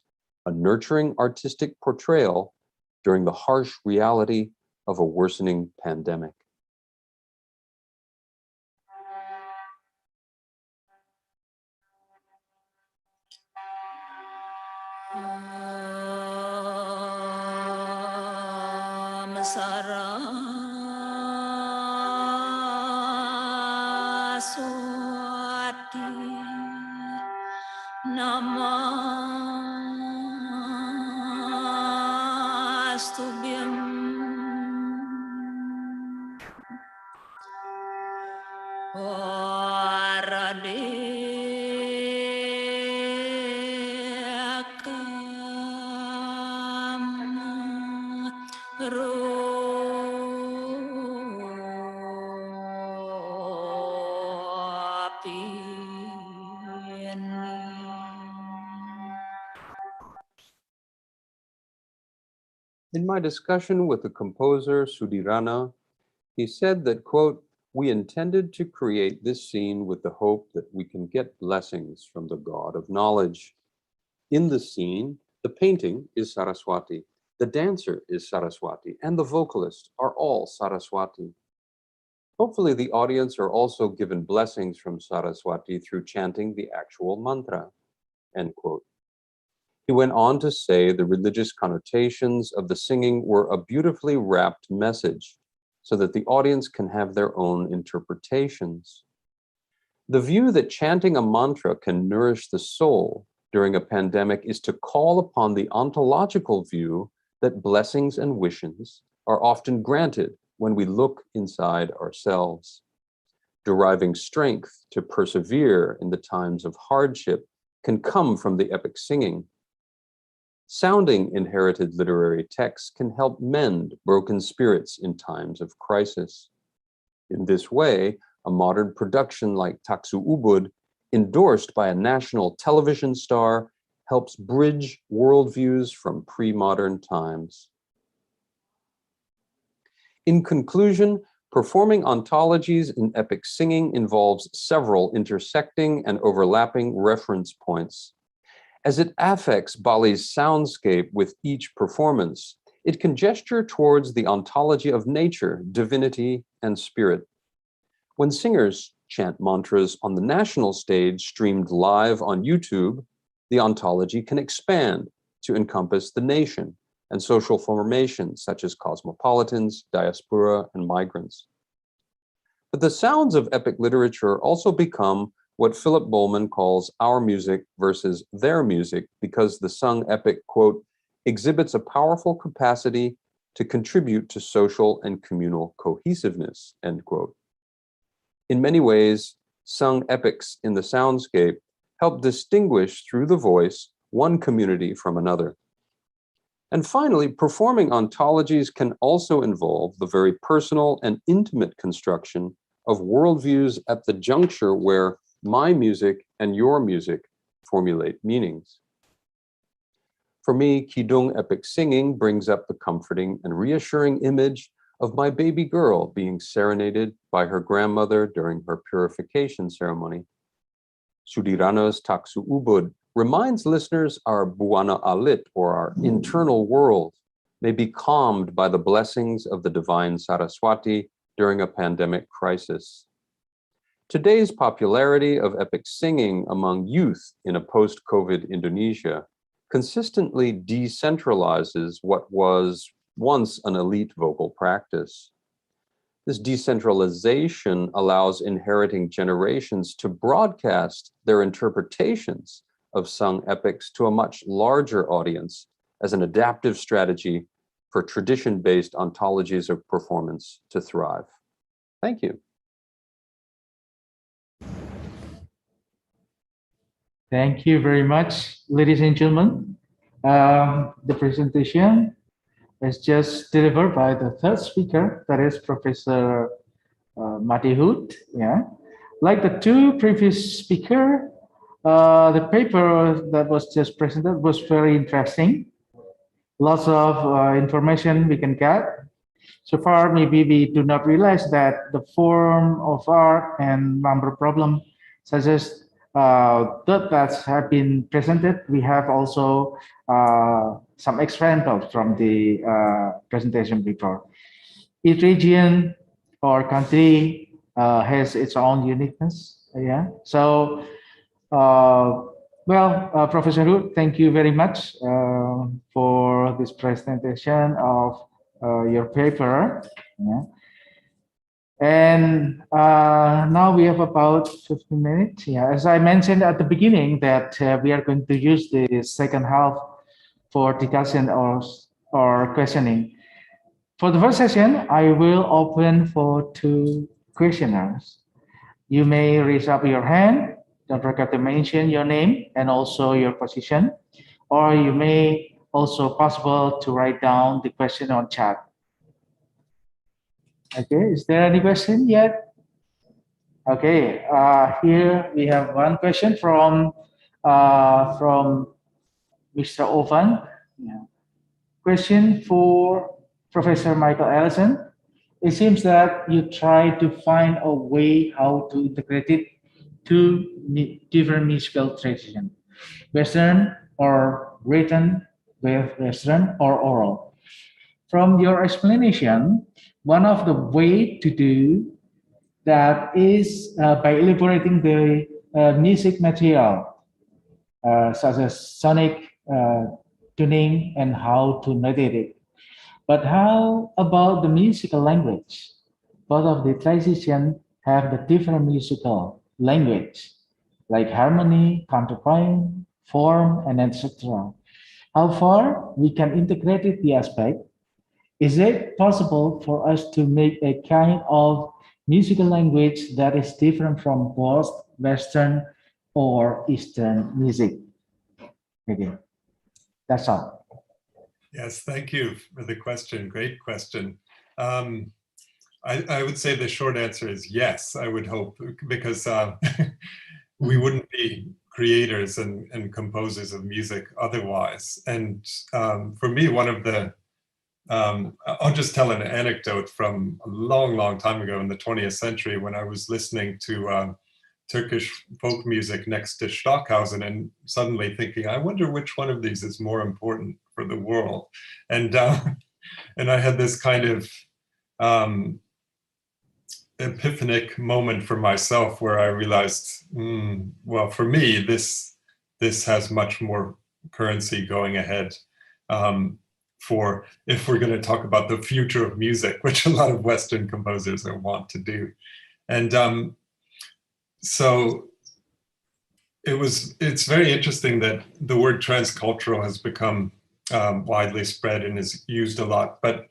S6: a nurturing artistic portrayal during the harsh reality of a worsening pandemic.
S9: Saraswati Namastubhyam Varade
S6: In my discussion with the composer Sudirana, he said that, quote, "We intended to create this scene with the hope that we can get blessings from the God of knowledge. In the scene, the painting is Saraswati, the dancer is Saraswati, and the vocalist are all Saraswati. Hopefully the audience are also given blessings from Saraswati through chanting the actual mantra," end quote. He went on to say the religious connotations of the singing were a beautifully wrapped message so that the audience can have their own interpretations. The view that chanting a mantra can nourish the soul during a pandemic is to call upon the ontological view that blessings and wishes are often granted when we look inside ourselves. Deriving strength to persevere in the times of hardship can come from the epic singing. Sounding inherited literary texts can help mend broken spirits in times of crisis. In this way, a modern production like Taksu Ubud, endorsed by a national television star, helps bridge worldviews from pre-modern times. In conclusion, performing ontologies in epic singing involves several intersecting and overlapping reference points. As it affects Bali's soundscape with each performance, it can gesture towards the ontology of nature, divinity, and spirit. When singers chant mantras on the national stage streamed live on YouTube, the ontology can expand to encompass the nation and social formations such as cosmopolitans, diaspora, and migrants. But the sounds of epic literature also become what Philip Bowman calls our music versus their music, because the sung epic, quote, "exhibits a powerful capacity to contribute to social and communal cohesiveness," end quote. In many ways, sung epics in the soundscape help distinguish through the voice one community from another. And finally, performing ontologies can also involve the very personal and intimate construction of worldviews at the juncture where my music and your music formulate meanings. For me, Kidung epic singing brings up the comforting and reassuring image of my baby girl being serenaded by her grandmother during her purification ceremony. Sudirana's Taksu Ubud reminds listeners our Buana Alit, or our internal world, may be calmed by the blessings of the divine Saraswati during a pandemic crisis. Today's popularity of epic singing among youth in a post-COVID Indonesia consistently decentralizes what was once an elite vocal practice. This decentralization allows inheriting generations to broadcast their interpretations of sung epics to a much larger audience as an adaptive strategy for tradition-based ontologies of performance to thrive. Thank you.
S2: Thank you very much, ladies and gentlemen. The presentation is just delivered by the third speaker, that is Professor Mati Hood. Yeah, like the two previous speakers, the paper that was just presented was very interesting. Lots of information we can get. So far, maybe we do not realize that the form of art and number problem, such as that have been presented. We have also some examples from the presentation before. Each region or country has its own uniqueness. Yeah. So, Professor Hood, thank you very much for this presentation of your paper. Yeah. And now we have about 15 minutes. Yeah, as I mentioned at the beginning that we are going to use the second half for discussion or questioning. For the first session, I will open for 2 questioners. You may raise up your hand. Don't forget to mention your name and also your position. Or you may also possible to write down the question on chat. Okay, is there any question yet? Okay, here we have one question from Mr. Ovan. Yeah. Question for Professor Michael Ellison. It seems that you try to find a way how to integrate it to different musical traditions, Western or written, with Western or oral. From your explanation, one of the way to do that is by elaborating the music material, such as sonic tuning and how to notate it. But how about the musical language? Both of the traditions have the different musical language, like harmony, counterpoint, form, and etc. How far we can integrate it, the aspect? Is it possible for us to make a kind of musical language that is different from both Western or Eastern music? Okay, that's all.
S3: Yes, thank you for the question. Great question. I would say the short answer is yes, I would hope, because we wouldn't be creators and composers of music otherwise. And for me, one of the, I'll just tell an anecdote from a long, long time ago in the 20th century when I was listening to Turkish folk music next to Stockhausen and suddenly thinking, I wonder which one of these is more important for the world. And I had this kind of epiphanic moment for myself where I realized, well, for me, this has much more currency going ahead for if we're going to talk about the future of music, which a lot of Western composers want to do. And so it's very interesting that the word transcultural has become widely spread and is used a lot, but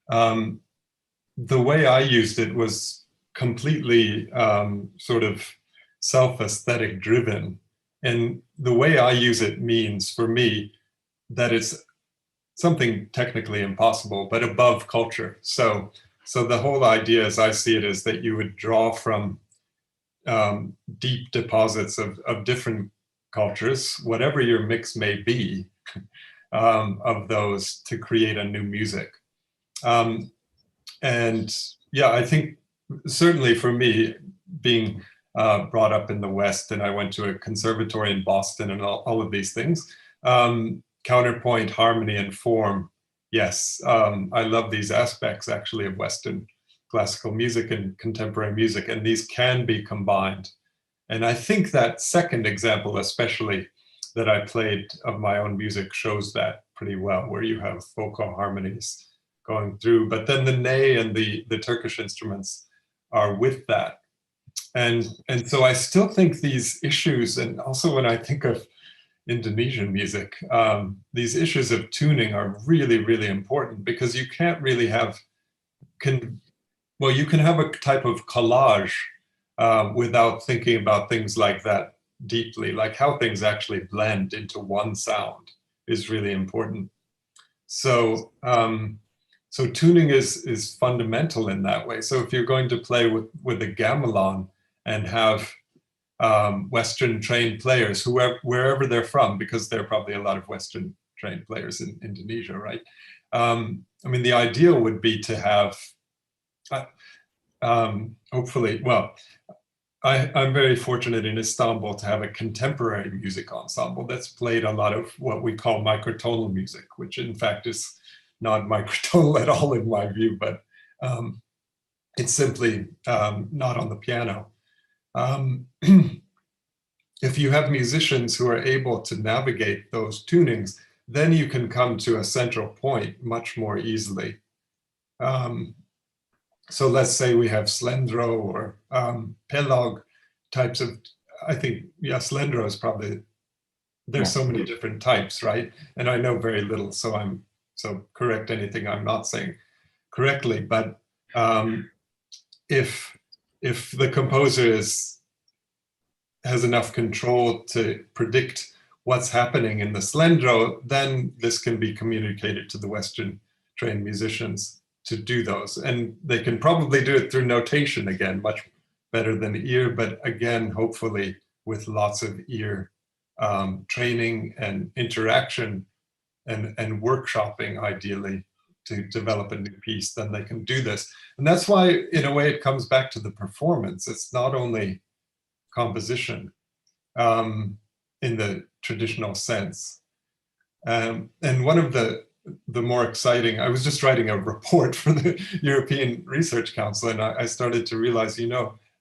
S3: the way I used it was completely sort of self-aesthetic driven. And the way I use it means for me that it's something technically impossible, but above culture. So the whole idea as I see it is that you would draw from deep deposits of different cultures, whatever your mix may be, of those to create a new music. And yeah, I think certainly for me, being brought up in the West, and I went to a conservatory in Boston and all of these things, counterpoint, harmony, and form, yes, I love these aspects actually of Western classical music and contemporary music, and these can be combined. And I think that second example, especially that I played of my own music, shows that pretty well, where you have vocal harmonies going through, but then the ney and the Turkish instruments are with that. And so I still think these issues, and also when I think of Indonesian music, these issues of tuning are really, really important, because you can't really have, you can have a type of collage without thinking about things like that deeply, like how things actually blend into one sound is really important. So so tuning is fundamental in that way. So if you're going to play with a gamelan and have Western trained players, wherever they're from, because there are probably a lot of Western trained players in Indonesia, right? I mean, the ideal would be to have, hopefully, well, I'm very fortunate in Istanbul to have a contemporary music ensemble that's played a lot of what we call microtonal music, which in fact is not microtonal at all in my view, but it's simply not on the piano. If you have musicians who are able to navigate those tunings, then you can come to a central point much more easily. So let's say we have slendro or pelog types of, I think, yeah, slendro is probably, there's so many different types, right? And I know very little, so correct anything I'm not saying correctly, but if the composer has enough control to predict what's happening in the slendro, then this can be communicated to the Western trained musicians to do those. And they can probably do it through notation again, much better than ear, but again, hopefully with lots of ear training and interaction and workshopping ideally to develop a new piece, then they can do this. And that's why, in a way, it comes back to the performance. It's not only composition in the traditional sense. And one of the more exciting, I was just writing a report for the European Research Council, and I started to realize,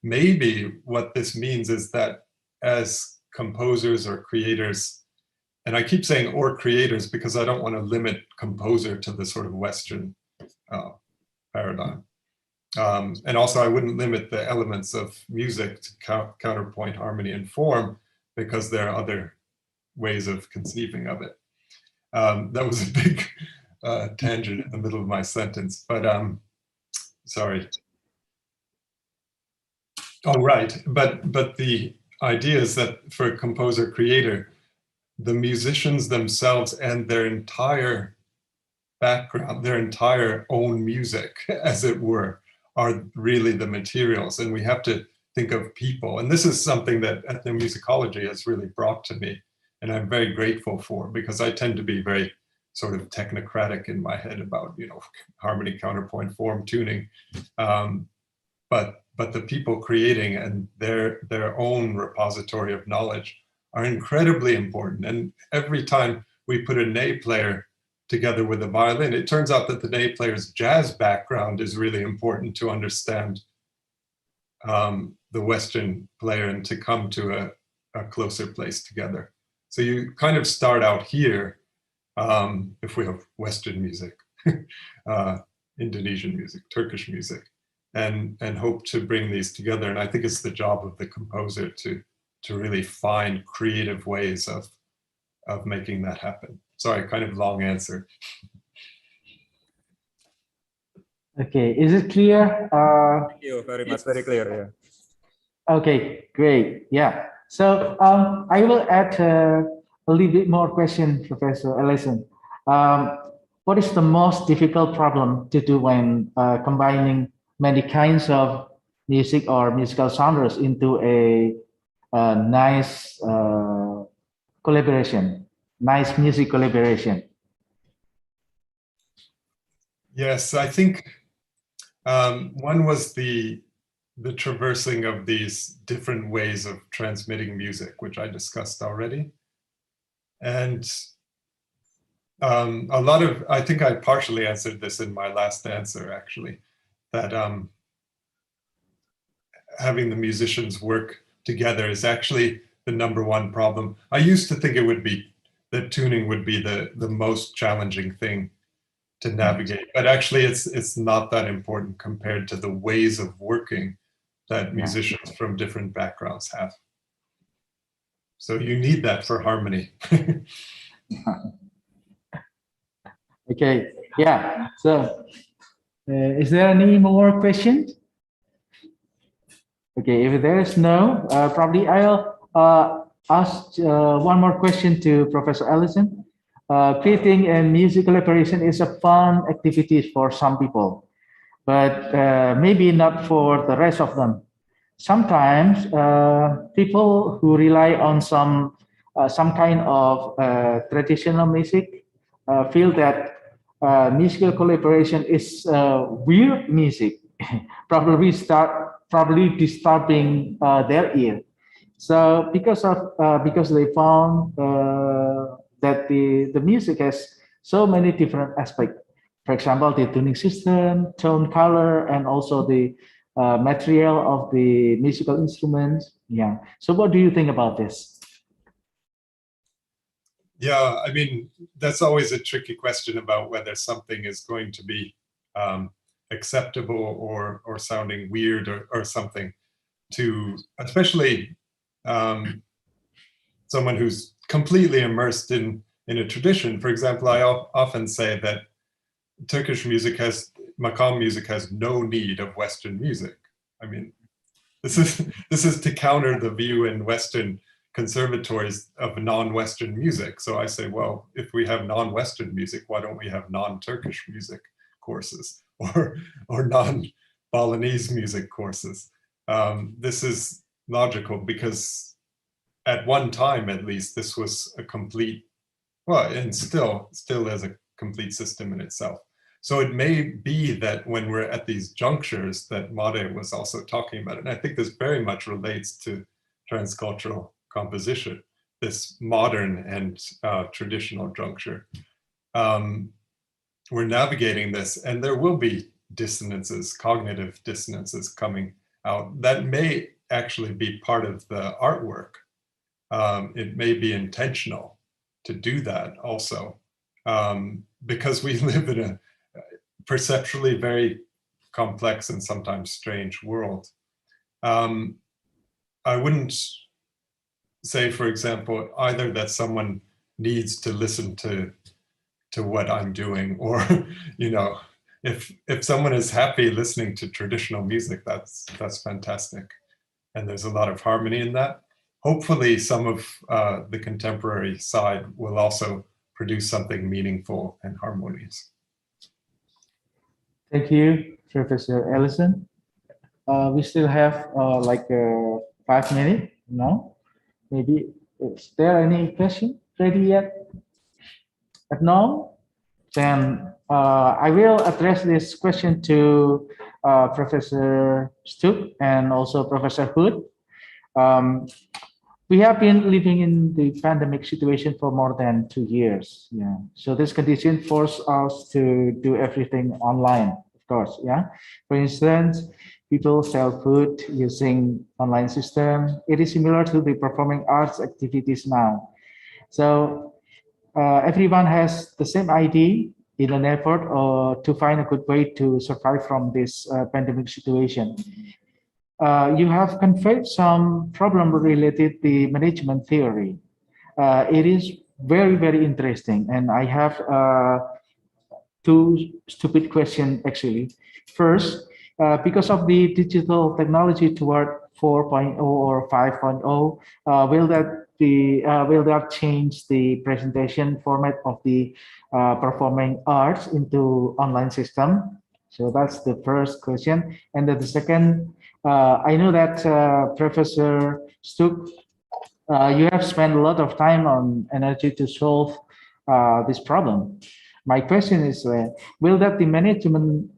S3: maybe what this means is that as composers or creators, and I keep saying or creators because I don't want to limit composer to the sort of Western paradigm. And also I wouldn't limit the elements of music to counterpoint harmony and form, because there are other ways of conceiving of it. That was a big tangent in the middle of my sentence, but sorry. Oh, right, but the idea is that for a composer creator, the musicians themselves and their entire background, their entire own music, as it were, are really the materials. And we have to think of people. And this is something that ethnomusicology has really brought to me. And I'm very grateful for, because I tend to be very sort of technocratic in my head about, harmony, counterpoint, form, tuning. But the people creating and their own repository of knowledge are incredibly important. And every time we put a ney player together with a violin, it turns out that the ney player's jazz background is really important to understand the Western player and to come to a closer place together. So you kind of start out here, if we have Western music, Indonesian music, Turkish music, and hope to bring these together. And I think it's the job of the composer to really find creative ways of making that happen. Sorry, kind of long answer.
S2: Okay, is it clear?
S10: Thank you very much, very clear. Yeah.
S2: Okay, great. Yeah. So I will add a little bit more question, Professor Ellison. What is the most difficult problem to do when combining many kinds of music or musical genres into a nice collaboration, nice music collaboration?
S3: Yes, I think one was the traversing of these different ways of transmitting music, which I discussed already. And a lot of, I think I partially answered this in my last answer, actually, that having the musicians work together is actually the #1 problem. I used to think it would be, that tuning would be the most challenging thing to navigate, but actually it's not that important compared to the ways of working that musicians from different backgrounds have. So you need that for harmony.
S2: Okay, yeah. So is there any more questions? Okay, if there is no, probably I'll ask one more question to Professor Ellison. Creating a music collaboration is a fun activity for some people, but maybe not for the rest of them. Sometimes people who rely on some kind of traditional music feel that musical collaboration is weird music, probably disturbing their ear. So because they found that the music has so many different aspects. For example, the tuning system, tone, color, and also the material of the musical instruments. Yeah. So what do you think about this?
S3: Yeah, I mean, that's always a tricky question about whether something is going to be acceptable or sounding weird or something to, especially someone who's completely immersed in a tradition. For example, I often say that Turkish music Makam music has no need of Western music. I mean, this is to counter the view in Western conservatories of non-Western music. So I say, well, if we have non-Western music, why don't we have non-Turkish music courses or non-Balinese music courses? This is logical because at one time, at least, this was a complete, well, and still is a complete system in itself. So it may be that when we're at these junctures that Mare was also talking about, and I think this very much relates to transcultural composition, this modern and traditional juncture. We're navigating this, and there will be dissonances, cognitive dissonances coming out that may actually be part of the artwork. It may be intentional to do that also, because we live in a perceptually very complex and sometimes strange world. I wouldn't say, for example, either that someone needs to listen to what I'm doing, or if someone is happy listening to traditional music, that's fantastic, and there's a lot of harmony in that. Hopefully, some of the contemporary side will also produce something meaningful and harmonious.
S2: Thank you, Professor Ellison. We still have 5 minutes now. Maybe is there any question ready yet? If no, then I will address this question to Professor Stuck and also Professor Hood. We have been living in the pandemic situation for more than 2 years. Yeah. So this condition forced us to do everything online, of course. Yeah. For instance, people sell food using online system. It is similar to the performing arts activities now. So everyone has the same idea in an effort to find a good way to survive from this pandemic situation. You have conveyed some problem related to management theory. It is very, very interesting. And I have 2 stupid questions actually. First, because of the digital technology toward 4.0 or 5.0, will that change the presentation format of the performing arts into online system? So that's the first question. And then the second, I know that Professor Stuck, you have spent a lot of time on energy to solve this problem. My question is, will that the management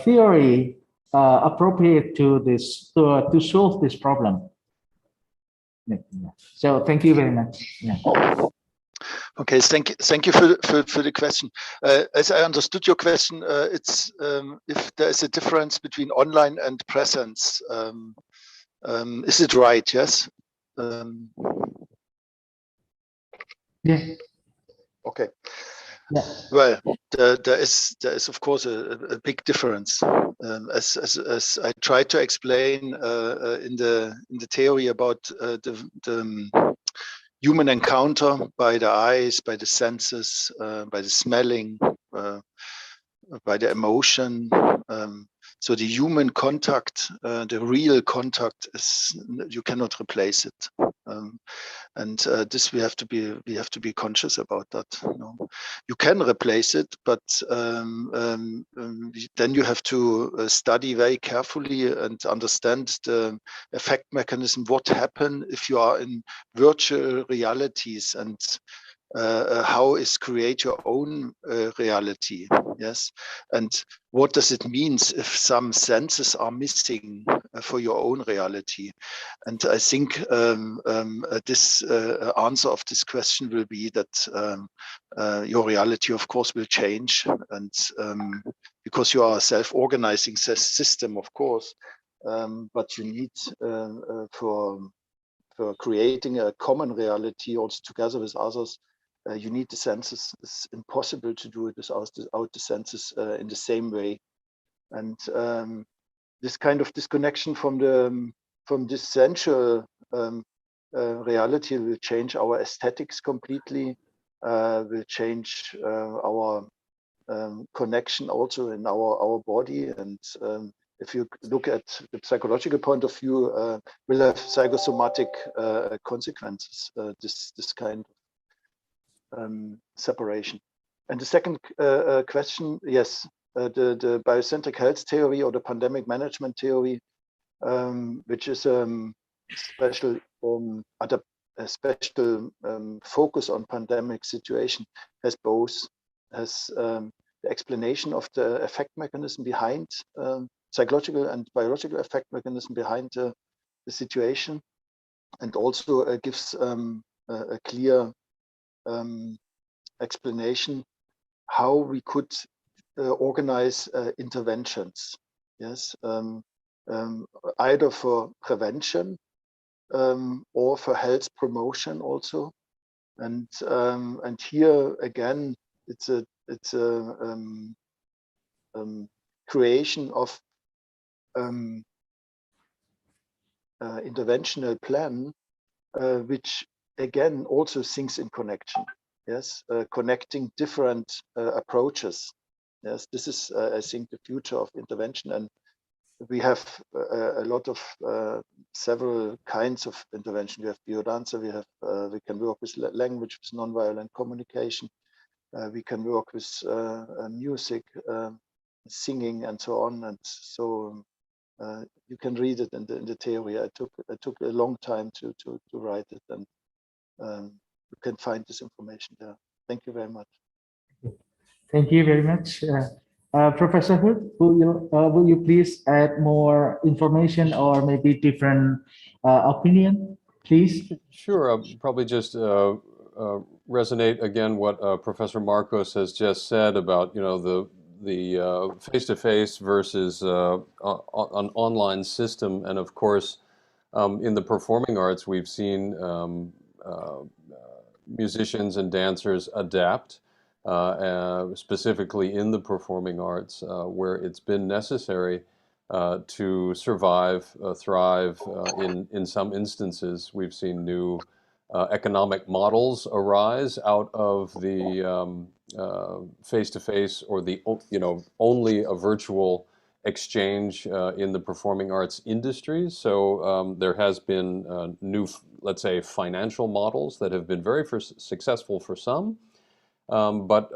S2: theory appropriate to this to solve this problem? So thank you very much. Yeah.
S5: Okay, thank you for the question. As I understood your question, it's if there is a difference between online and presence. Is it right? Yes.
S2: Yeah.
S5: Okay.
S2: Yeah.
S5: Well, there is of course a big difference, as I tried to explain in the theory about the human encounter by the eyes, by the senses, by the smelling, by the emotion. So the human contact, the real contact, you cannot replace it. And this we have to be conscious about that. You can replace it, but then you have to study very carefully and understand the effect mechanism. What happens if you are in virtual realities, and how is create your own reality? Yes, and what does it mean if some senses are missing for your own reality? And I think this answer of this question will be that your reality, of course, will change, and because you are a self-organizing system, of course, but you need for creating a common reality also together with others, you need the senses. It's impossible to do it without the senses in the same way. And this kind of disconnection from this sensual reality will change our aesthetics completely, will change our connection also in our body. And if you look at the psychological point of view, will have psychosomatic consequences, this kind of separation. And the second question, yes, the biocentric health theory or the pandemic management theory, which is special a special focus on pandemic situation, has both the explanation of the effect mechanism behind psychological and biological effect mechanism behind the situation, and also gives a clear explanation how we could organize interventions. Yes, either for prevention or for health promotion also. And here again, it's a creation of interventional plan, which again also thinks in connection. Yes, connecting different approaches. Yes, this is I think the future of intervention, and we have a lot of several kinds of intervention. We have biodanza, we can work with language, with nonviolent communication. We can work with music, singing, and so on. And so you can read it in the theory. I took a long time to write it, and you can find this information there. Thank you very much.
S2: Thank you very much. Professor Hood, will you please add more information or maybe different opinion, please?
S6: Sure. I'll probably just resonate again what Professor Marcos has just said about the face-to-face versus an online system, and of course, in the performing arts, we've seen musicians and dancers adapt. Specifically in the performing arts, where it's been necessary to survive, thrive. In some instances, we've seen new economic models arise out of the face-to-face or the only a virtual exchange in the performing arts industry. So there has been new, let's say, financial models that have been very successful for some. But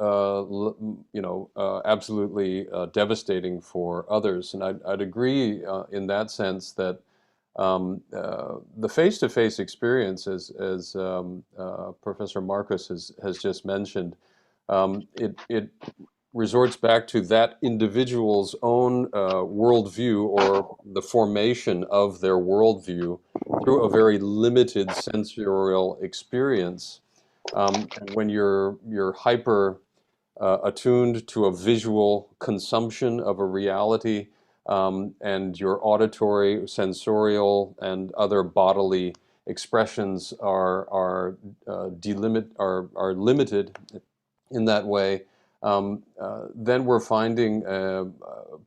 S6: absolutely devastating for others. And I'd agree in that sense that the face-to-face experience, as Professor Marcos has just mentioned, it resorts back to that individual's own worldview, or the formation of their worldview through a very limited sensorial experience. When you're hyper attuned to a visual consumption of a reality, and your auditory, sensorial, and other bodily expressions are limited in that way, then we're finding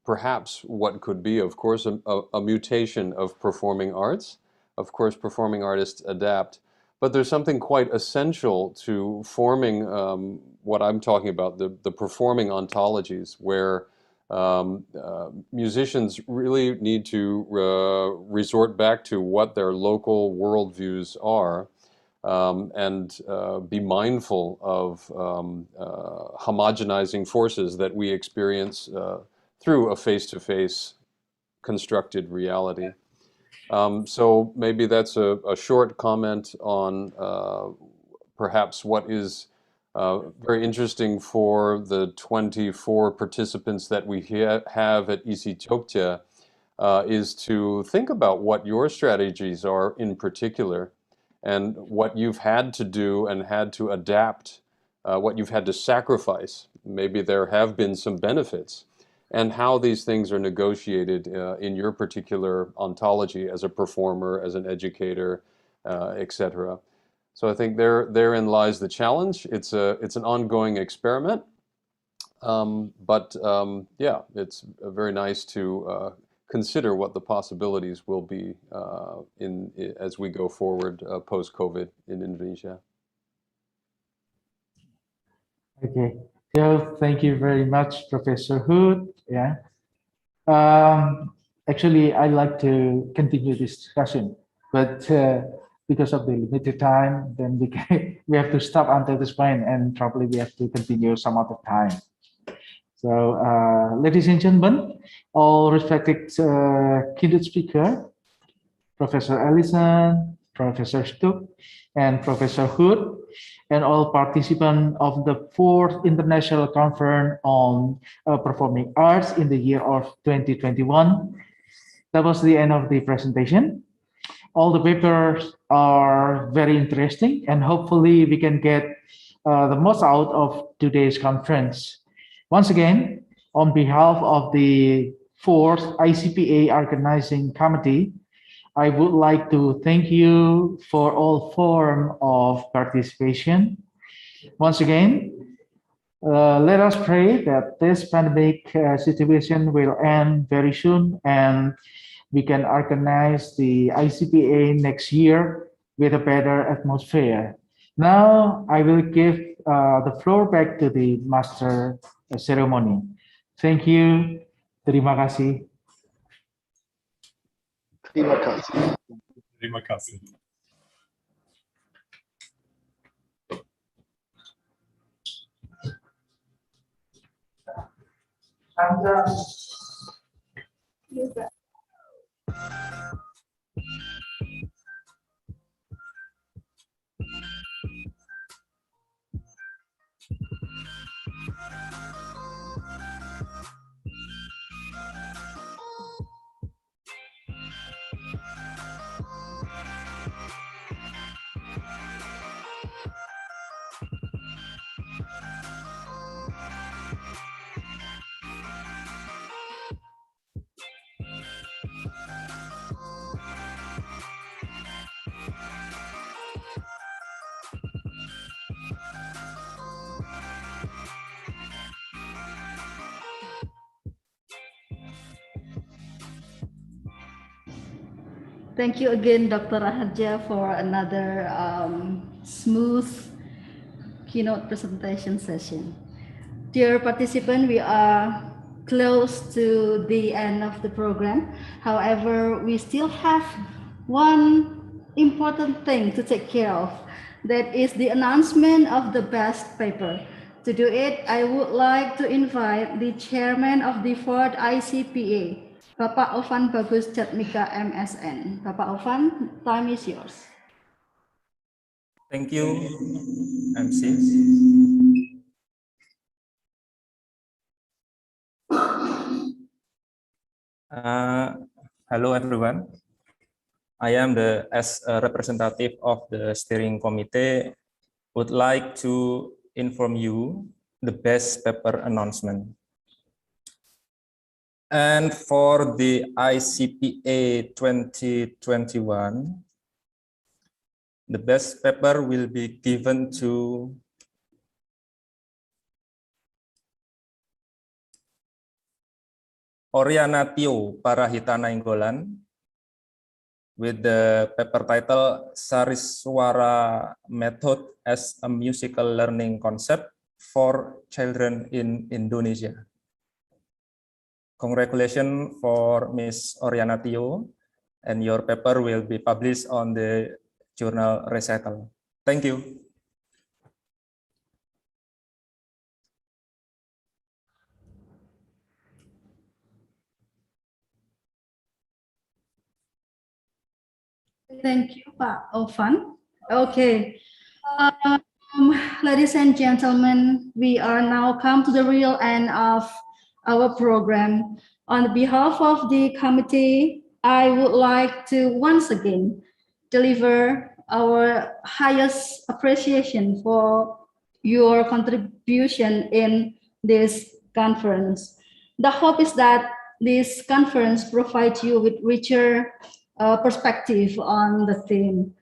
S6: perhaps what could be, of course, a mutation of performing arts. Of course, performing artists adapt. But there's something quite essential to forming what I'm talking about, the performing ontologies, where musicians really need to resort back to what their local worldviews are, and be mindful of homogenizing forces that we experience through a face-to-face constructed reality. So maybe that's a short comment on perhaps what is very interesting for the 24 participants that we have at ICPA, is to think about what your strategies are in particular, and what you've had to do and had to adapt, what you've had to sacrifice. Maybe there have been some benefits, and how these things are negotiated in your particular ontology as a performer, as an educator, etc. So I think therein lies the challenge. It's an ongoing experiment, Yeah, it's very nice to consider what the possibilities will be as we go forward post-COVID in Indonesia.
S2: Okay, so thank you very much, Professor Hood. Yeah. Actually, I'd like to continue this discussion, but because of the limited time, then we have to stop until this point, and probably we have to continue some other time. So, ladies and gentlemen, all respected keynote speaker, Professor Ellison, Professor Stuck, and Professor Hood, and all participants of the 4th International Conference on Performing Arts in the year of 2021. That was the end of the presentation. All the papers are very interesting, and hopefully we can get the most out of today's conference. Once again, on behalf of the 4th ICPA Organizing Committee, I would like to thank you for all forms of participation. Once again, let us pray that this pandemic situation will end very soon and we can organize the ICPA next year with a better atmosphere. Now, I will give the floor back to the master ceremony. Thank you. Terima kasih.
S5: Terima kasih.
S3: Terima kasih.
S1: Thank you again, Dr. Raharja, for another smooth keynote presentation session. Dear participants, we are close to the end of the program. However, we still have one important thing to take care of. That is the announcement of the best paper. To do it, I would like to invite the chairman of the 4th ICPA, Bapak Ovan Bagus Jatmika, MSN. Bapak Ovan, time is yours.
S10: Thank you, MC. Hello, everyone. I am as a representative of the steering committee, would like to inform you the best paper announcement. And for the ICPA 2021, the best paper will be given to Oriana Tio Parahita Nainggolan with the paper title Sariswara Method as a Musical Learning Concept for Children in Indonesia. Congratulations for Ms. Oriana Tio, and your paper will be published on the journal Recital. Thank you.
S1: Thank you, Pak Ovan. Okay. Ladies and gentlemen, we are now come to the real end of our program. On behalf of the committee, I would like to once again deliver our highest appreciation for your contribution in this conference. The hope is that this conference provides you with richer perspective on the theme.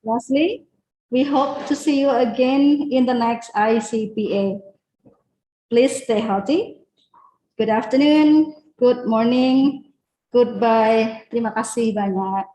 S1: Lastly, we hope to see you again in the next ICPA. Please stay healthy. Good afternoon, good morning, goodbye. Terima kasih banyak.